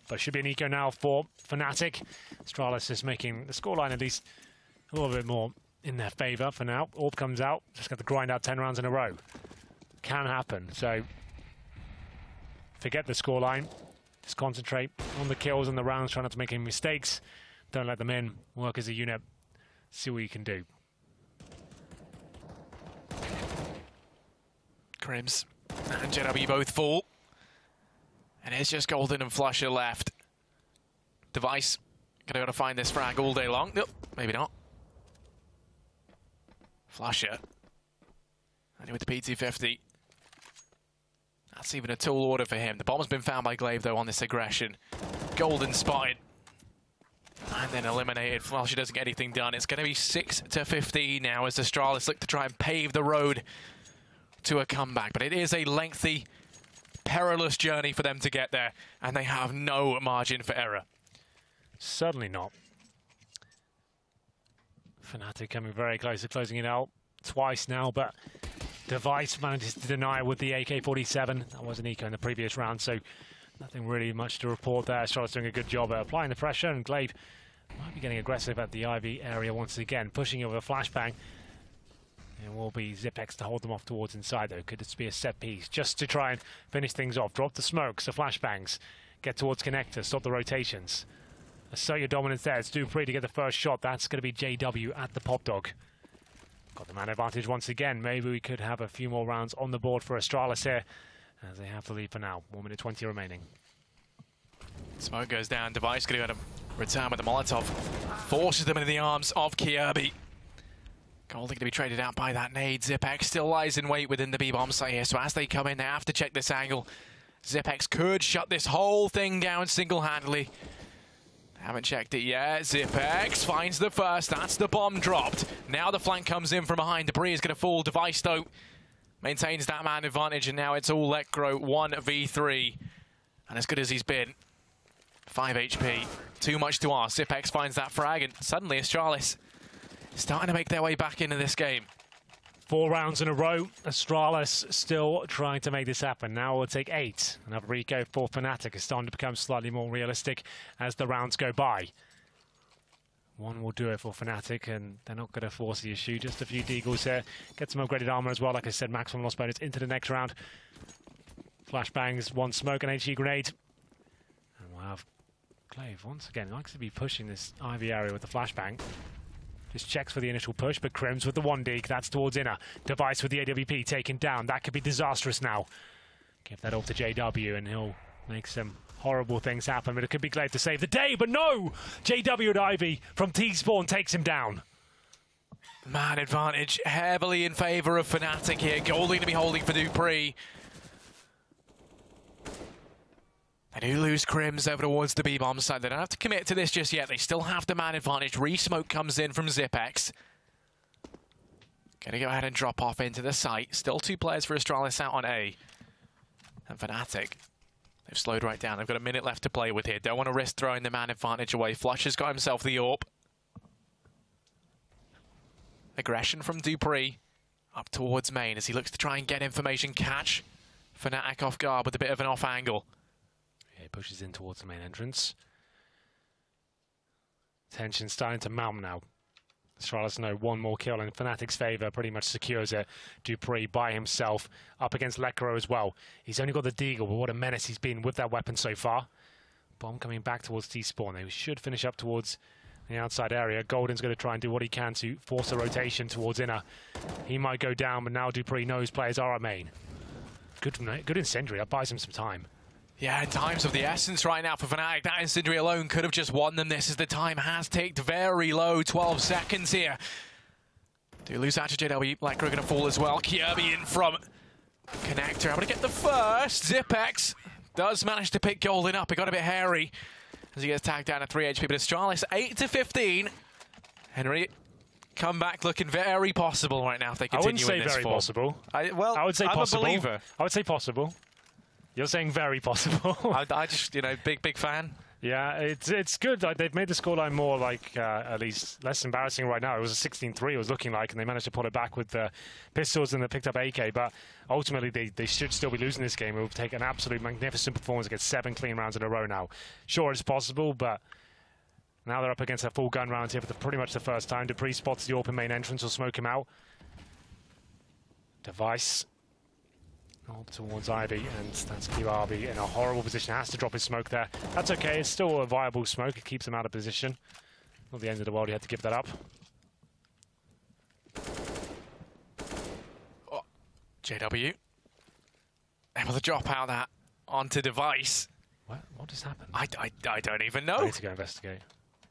But should be an eco now for Fnatic. Astralis is making the scoreline at least a little bit more in their favour for now. Orb comes out, just got to grind out 10 rounds in a row. Can happen, so forget the scoreline. Just concentrate on the kills and the rounds, try not to make any mistakes. Don't let them in, work as a unit, see what you can do. Crims and JW both fall. And it's just Golden and Flusher left. Device gonna go to find this frag all day long. Nope, maybe not. Flusher. And with the PT-50. That's even a tall order for him. The bomb's been found by Glaive though on this aggression. Golden spotted. And then eliminated. Flusher doesn't get anything done. It's gonna be 6-15 now as Astralis look to try and pave the road to a comeback. But it is a lengthy, perilous journey for them to get there, and they have no margin for error. Certainly not. Fnatic coming very close to closing it out twice now, but Device manages to deny with the AK-47. That was an eco in the previous round, so nothing really much to report there. Charlotte's doing a good job at applying the pressure, and Glaive might be getting aggressive at the Ivy area once again, pushing over a flashbang. It will be Zipex to hold them off towards inside, though. Could this be a set piece just to try and finish things off? Drop the smokes, the flashbangs, get towards connector, stop the rotations. Assert your dominance there. It's Dupree to get the first shot. That's going to be JW at the pop dog. Got the man advantage once again. Maybe we could have a few more rounds on the board for Astralis here, as they have to lead for now. 1 minute 20 remaining. Smoke goes down. Device going to return with the Molotov. Forces them into the arms of Kirby. Golding to be traded out by that nade. Zipex still lies in wait within the B-bomb site here, so as they come in, they have to check this angle. Zipex could shut this whole thing down single-handedly. Haven't checked it yet. Zipex finds the first. That's the bomb dropped. Now the flank comes in from behind. Debris is going to fall. Device, though, maintains that man advantage, and now it's all Lekro 1v3. And as good as he's been, 5 HP. Too much to ask. Zipex finds that frag, and suddenly Astralis starting to make their way back into this game. 4 rounds in a row. Astralis still trying to make this happen. Now we'll take 8. Another Rico for Fnatic is starting to become slightly more realistic as the rounds go by. One will do it for Fnatic, and they're not going to force the issue. Just a few deagles here. Get some upgraded armor as well. Like I said, maximum loss bonus into the next round. Flashbangs, 1 smoke, and HE grenade. And we'll have Glaive once again. He likes to be pushing this Ivy area with the flashbang. Just checks for the initial push, but Crims with the 1 deek. That's towards inner. Device with the AWP taken down. That could be disastrous now. Give that off to JW, and he'll make some horrible things happen. But it could be Glaive to save the day, but no! JW at Ivy from T-Spawn takes him down. Man advantage heavily in favour of Fnatic here. Golding to be holding for Dupree. They do lose Crims over towards the B-bomb side. They don't have to commit to this just yet. They still have the man advantage. Re-smoke comes in from Zipex. Gonna go ahead and drop off into the site. Still 2 players for Astralis out on A. And Fnatic, they've slowed right down. They've got a minute left to play with here. Don't want to risk throwing the man advantage away. Flusher's got himself the AWP. Aggression from Dupree up towards main as he looks to try and get information, catch Fnatic off guard with a bit of an off angle. He pushes in towards the main entrance. Tension starting to mount now. Astralis know 1 more kill in Fnatic's favour pretty much secures it. Dupree by himself up against Lekro as well. He's only got the deagle, but what a menace he's been with that weapon so far. Bomb coming back towards T-Spawn. They should finish up towards the outside area. Golden's going to try and do what he can to force a rotation towards inner. He might go down, but now Dupree knows players are at main. Good incendiary. That buys him some time. Yeah, time's of the essence right now for Fnatic. That incendiary alone could have just won them this as the time has ticked very low. 12 seconds here. Do lose out to JW. Lekro going to fall as well. Kirby in from Connector able to get the first. Zipex does manage to pick Golden up. It got a bit hairy as he gets tagged down at 3 HP, but Astralis 8 to 15. Henry, comeback looking very possible right now if they continue in this form. I wouldn't say very possible. I would say possible. I'm a believer. I would say possible. You're saying very possible. I just, big fan. Yeah, it's good. Like, they've made the scoreline more like at least less embarrassing right now. It was a 16-3 it was looking like, and they managed to pull it back with the pistols and they picked up AK. But ultimately, they should still be losing this game. It will take an absolute magnificent performance to get 7 clean rounds in a row now. Sure, it's possible, but now they're up against a full gun round here for pretty much the first time. Dupree spots the open main entrance, will smoke him out. Device up towards Ivy, and that's Kiwabi in a horrible position. Has to drop his smoke there. That's okay, it's still a viable smoke. It keeps him out of position. Not the end of the world, he had to give that up. Oh, JW able to drop out that onto Device. What just happened? I don't even know. I need to go investigate.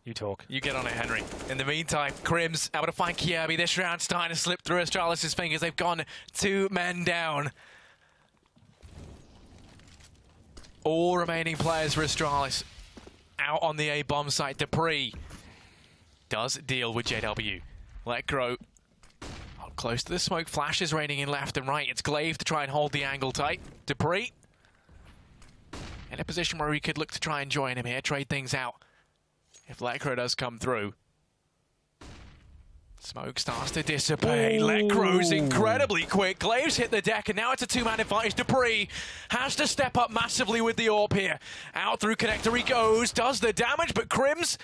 You talk. You get on it, Henry. In the meantime, Crims able to find Kirby. This round starting to slip through Astralis' fingers. They've gone 2 men down. All remaining players for Astralis out on the A bomb site. Dupree does deal with JW. Let Grow close to the smoke. Flashes raining in left and right. It's Glaive to try and hold the angle tight. Dupree in a position where he could look to try and join him here, trade things out if Lekro does come through. Smoke starts to dissipate. Lekro's incredibly quick. Glaive's hit the deck, and now it's a 2-man advantage. Dupree has to step up massively with the AWP here. Out through connector he goes, does the damage, but Crims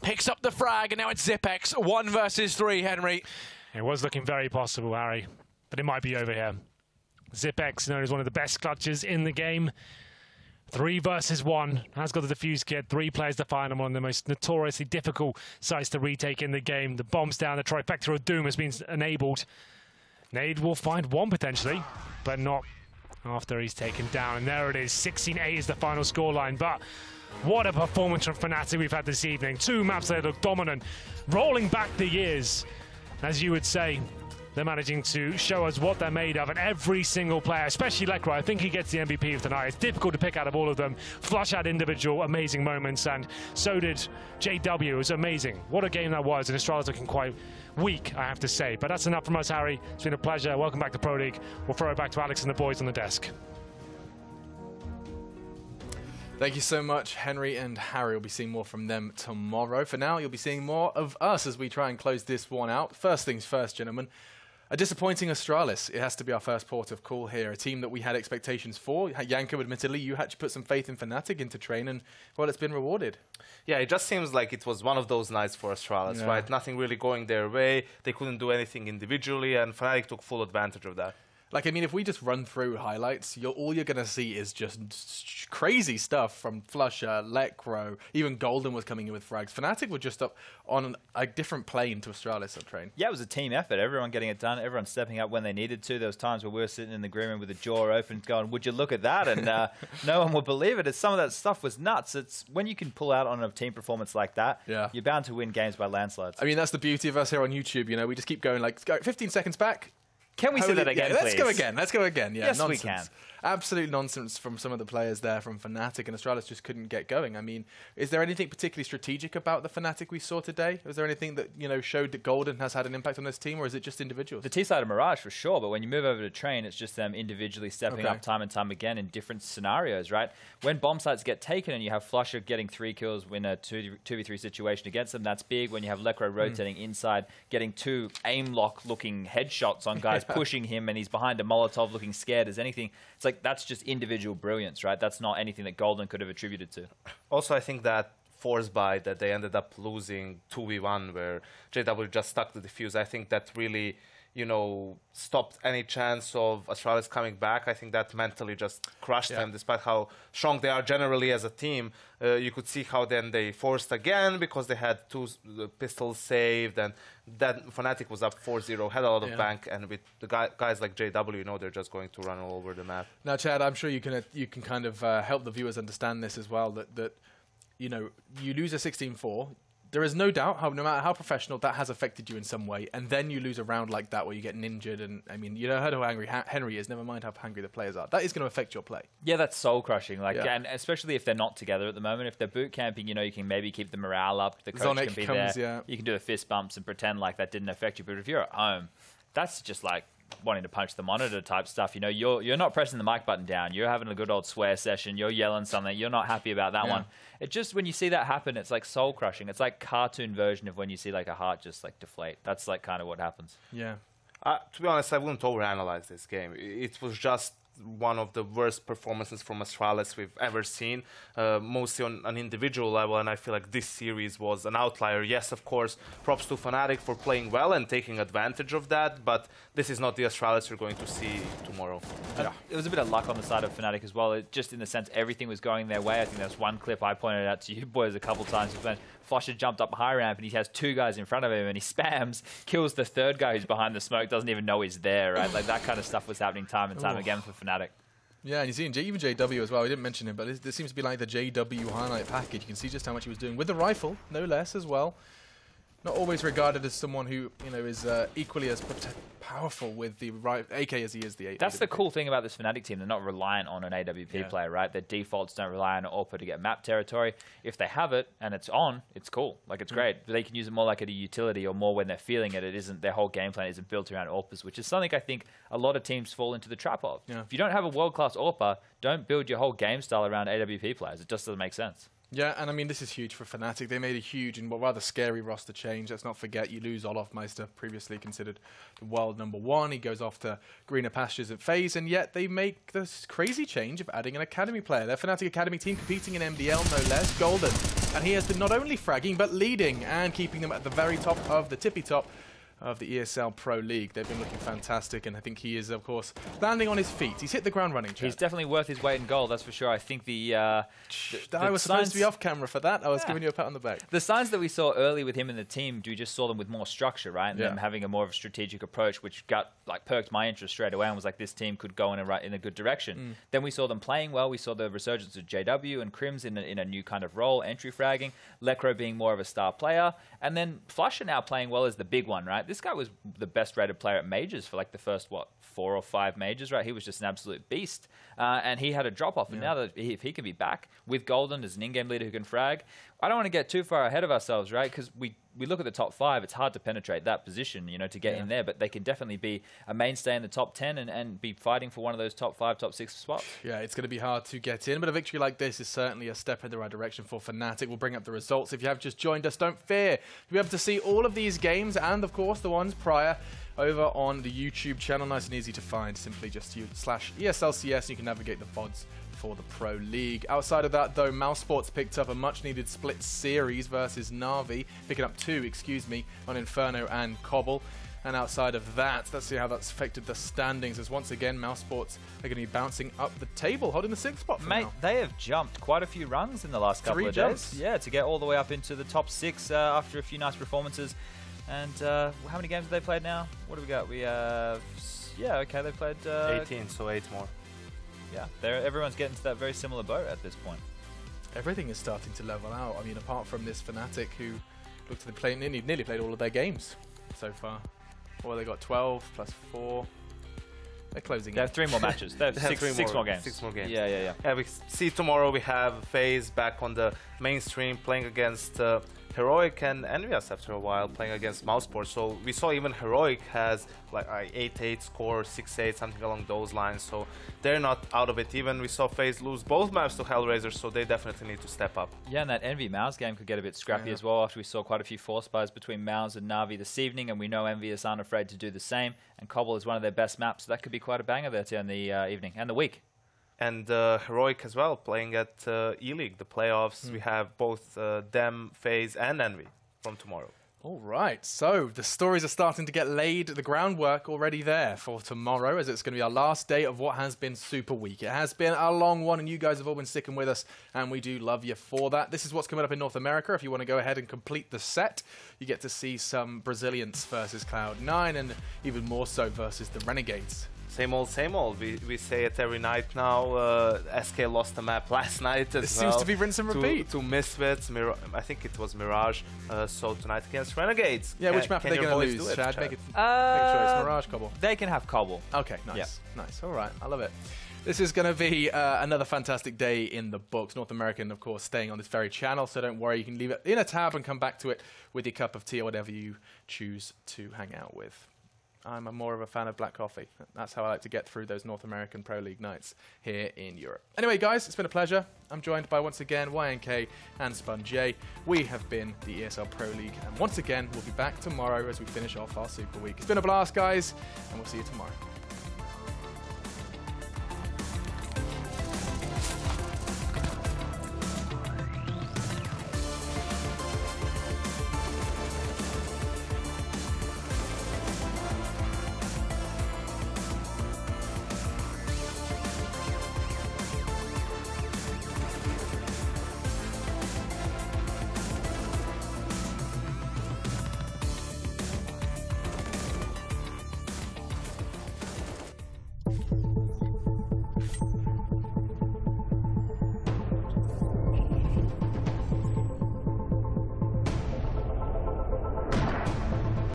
picks up the frag, and now it's Zipex. 1 versus 3, Henry. It was looking very possible, Harry, but it might be over here. Zipex, known as one of the best clutches in the game. 3 versus 1, has got the defuse kit, 3 players to find on one of the most notoriously difficult sites to retake in the game. The bombs down, the trifecta of doom has been enabled. Nade will find 1 potentially, but not after he's taken down. And there it is, 16-8 is the final scoreline. But what a performance from Fnatic we've had this evening. 2 maps that look dominant, rolling back the years, as you would say. They're managing to show us what they're made of, and every single player, especially Lekro, I think he gets the MVP of tonight. It's difficult to pick out of all of them. Flush out individual amazing moments, and so did JW. It was amazing. What a game that was, and Astralis looking quite weak, I have to say. But that's enough from us, Harry. It's been a pleasure. Welcome back to Pro League. We'll throw it back to Alex and the boys on the desk. Thank you so much, Henry and Harry. We'll be seeing more from them tomorrow. For now, you'll be seeing more of us as we try and close this one out. First things first, gentlemen. A disappointing Astralis. It has to be our first port of call here. A team that we had expectations for. Yanko, admittedly, you had to put some faith in Fnatic into train, and, well, it's been rewarded. Yeah, it just seems like it was one of those nights for Astralis, right? Nothing really going their way. They couldn't do anything individually, and Fnatic took full advantage of that. Like, I mean, if we just run through highlights, all you're going to see is just crazy stuff from Flusher, Lekro, even Golden was coming in with frags. Fnatic were just up on a different plane to Astralis on train. Yeah, it was a team effort. Everyone getting it done, everyone stepping up when they needed to. There was times where we were sitting in the green room with the jaw open going, would you look at that? And no one would believe it. Some of that stuff was nuts. It's when you can pull out on a team performance like that, you're bound to win games by landslides. I mean, that's the beauty of us here on YouTube. You know, we just keep going like, go 15 seconds back. Can we see that again, please? Let's go again. Let's go again. Yeah, yes, nonsense. we can. Absolute nonsense from some of the players there from Fnatic, and Astralis just couldn't get going. I mean, is there anything particularly strategic about the Fnatic we saw today? Was there anything that, you know, showed that Golden has had an impact on this team, or is it just individuals? The T-side of Mirage, for sure, but when you move over to Train, it's just them individually stepping up time and time again in different scenarios, right? When bomb sites get taken and you have Flusher getting 3 kills in a 2v3 situation against them, that's big. When you have Lekro rotating inside, getting 2 aim-lock-looking headshots on guys, pushing him, and he's behind a Molotov looking scared as anything. It's like, that's just individual brilliance, right? That's not anything that Golden could have attributed to. Also, I think that force bite that they ended up losing 2v1 where JW just stuck the defuse, I think that really, you know, stopped any chance of Astralis coming back. I think that mentally just crushed them, despite how strong they are generally as a team. You could see how then they forced again because they had 2 pistols saved, and then Fnatic was up 4-0, had a lot of bank, and with the guys like JW, you know, they're just going to run all over the map. Now, Chad, I'm sure you can kind of help the viewers understand this as well, that you know, you lose a 16-4, there is no doubt, no matter how professional, that has affected you in some way. And then you lose a round like that where you get injured. And I mean, you know, heard how angry Henry is. Never mind how angry the players are. That is going to affect your play. Yeah, that's soul crushing. Like, and especially if they're not together at the moment. If they're boot camping, you know, you can maybe keep the morale up. The coach can be there. You can do the fist bumps and pretend like that didn't affect you. But if you're at home, that's just like wanting to punch the monitor type stuff. You know, you're not pressing the mic button down. You're having a good old swear session. You're yelling something. You're not happy about that one. It just, when you see that happen, it's like soul crushing. It's like cartoon version of when you see like a heart just like deflate. That's like kind of what happens. Yeah. To be honest, I wouldn't overanalyze this game. It was just one of the worst performances from Astralis we've ever seen, mostly on an individual level, and I feel like this series was an outlier. Yes, of course, props to Fnatic for playing well and taking advantage of that, but this is not the Astralis you're going to see tomorrow. Yeah. It was a bit of luck on the side of Fnatic as well, just in the sense everything was going their way. I think there's one clip I pointed out to you boys a couple times when Flusher jumped up high ramp and he has two guys in front of him and he spams, kills the third guy who's behind the smoke, doesn't even know he's there, right? Like that kind of stuff was happening time and time again for Fnatic. Yeah, and you see even JW as well. We didn't mention him, but there seems to be like the JW highlight package. You can see just how much he was doing with the rifle, no less as well. Not always regarded as someone who, you know, is equally as powerful with the AK as he is the AWP. That's the cool thing about this Fnatic team. They're not reliant on an AWP player, right? Their defaults don't rely on an AWPer to get map territory. If they have it and it's on, it's cool. Like, it's great. But they can use it more like a utility or more when they're feeling it. It isn't, their whole game plan isn't built around AWPers, which is something I think a lot of teams fall into the trap of. Yeah. If you don't have a world-class AWPer, don't build your whole game style around AWP players. It just doesn't make sense. Yeah, and I mean, this is huge for Fnatic. They made a huge and rather scary roster change. Let's not forget, you lose Olofmeister, previously considered the world #1. He goes off to greener pastures at FaZe, and yet they make this crazy change of adding an Academy player. Their Fnatic Academy team competing in MDL, no less, Golden. And he has been not only fragging, but leading and keeping them at the very top of the tippy top of the ESL Pro League. They've been looking fantastic, and I think he is, of course, landing on his feet. He's hit the ground running, Chad. He's definitely worth his weight in gold, that's for sure. I think I was supposed to be off camera for that. I was giving you a pat on the back. The signs that we saw early with him in the team, you just saw them with more structure, right? And them having a more of a strategic approach, which perked my interest straight away and was like, this team could go in a good direction. Then we saw them playing well. We saw the resurgence of JW and Crims in a new kind of role, entry fragging, Lekro being more of a star player, and then Flusher now playing well as the big one, right? This guy was the best rated player at majors for like the first, 4 or 5 majors, right? He was just an absolute beast. And he had a drop-off. And now that if he can be back with Golden as an in-game leader who can frag, I don't want to get too far ahead of ourselves, right? Because we look at the top 5, it's hard to penetrate that position, you know, to get in there. But they can definitely be a mainstay in the top 10 and be fighting for one of those top 5, top 6 spots. Yeah, it's going to be hard to get in. But a victory like this is certainly a step in the right direction for Fnatic. We'll bring up the results. If you have just joined us, don't fear. You'll be able to see all of these games and, of course, the ones prior over on the YouTube channel. Nice and easy to find. Simply just /ESLCS. You can navigate the VODs for the Pro League. Outside of that, though, Mousesports picked up a much-needed split series versus Na'Vi, picking up 2, on Inferno and Cobble. And outside of that, let's see how that's affected the standings, as once again, Mousesports are going to be bouncing up the table, holding the 6th spot for now. They have jumped quite a few rungs in the last couple of days. Yeah, to get all the way up into the top 6 after a few nice performances. And how many games have they played now? What do we got? We have... Yeah, okay, they played... 18, so 8 more. Yeah, everyone's getting to that very similar boat at this point. Everything is starting to level out. I mean, apart from this Fnatic, who looked to play nearly played all of their games so far. Well, they got 12 plus 4. They're closing. They have 3 more matches. They have 6 more games. 6 more games. Yeah. We see tomorrow we have FaZe back on the mainstream playing against Heroic and Envious after a while playing against Mousesports. So we saw even Heroic has like 8-8 score, 6-8, something along those lines. So they're not out of it. Even we saw FaZe lose both maps to Hellraiser, so they definitely need to step up. Yeah, and that Envy Mouse game could get a bit scrappy as well after we saw quite a few force buys between Mouse and Na'Vi this evening, and we know Envious aren't afraid to do the same, and Cobble is one of their best maps, so that could be quite a banger there too in the evening and the week. And Heroic as well, playing at E-League, the playoffs. We have both them, FaZe, and Envy from tomorrow. All right, so the stories are starting to get laid, the groundwork already there for tomorrow, as it's going to be our last day of what has been Super Week. It has been a long one, and you guys have all been sticking with us, and we do love you for that. This is what's coming up in North America. If you want to go ahead and complete the set, you get to see some Brazilians versus Cloud9, and even more so versus the Renegades. Same old, same old. We say it every night now. SK lost the map last night as It well. seems to be rinse and repeat. To Misfits, I think it was Mirage. So tonight against Renegades. Yeah, which map are they going to lose? Chad, make a choice. Mirage, Cobble. They can have Cobble. Okay, nice. Yeah. Nice. All right, I love it. This is going to be another fantastic day in the books. North American, of course, staying on this very channel, so don't worry. You can leave it in a tab and come back to it with your cup of tea or whatever you choose to hang out with. I'm more of a fan of black coffee. That's how I like to get through those North American Pro League nights here in Europe. Anyway, guys, it's been a pleasure. I'm joined by, once again, YNK and Spun J. We have been the ESL Pro League, and once again, we'll be back tomorrow as we finish off our Super Week. It's been a blast, guys, and we'll see you tomorrow.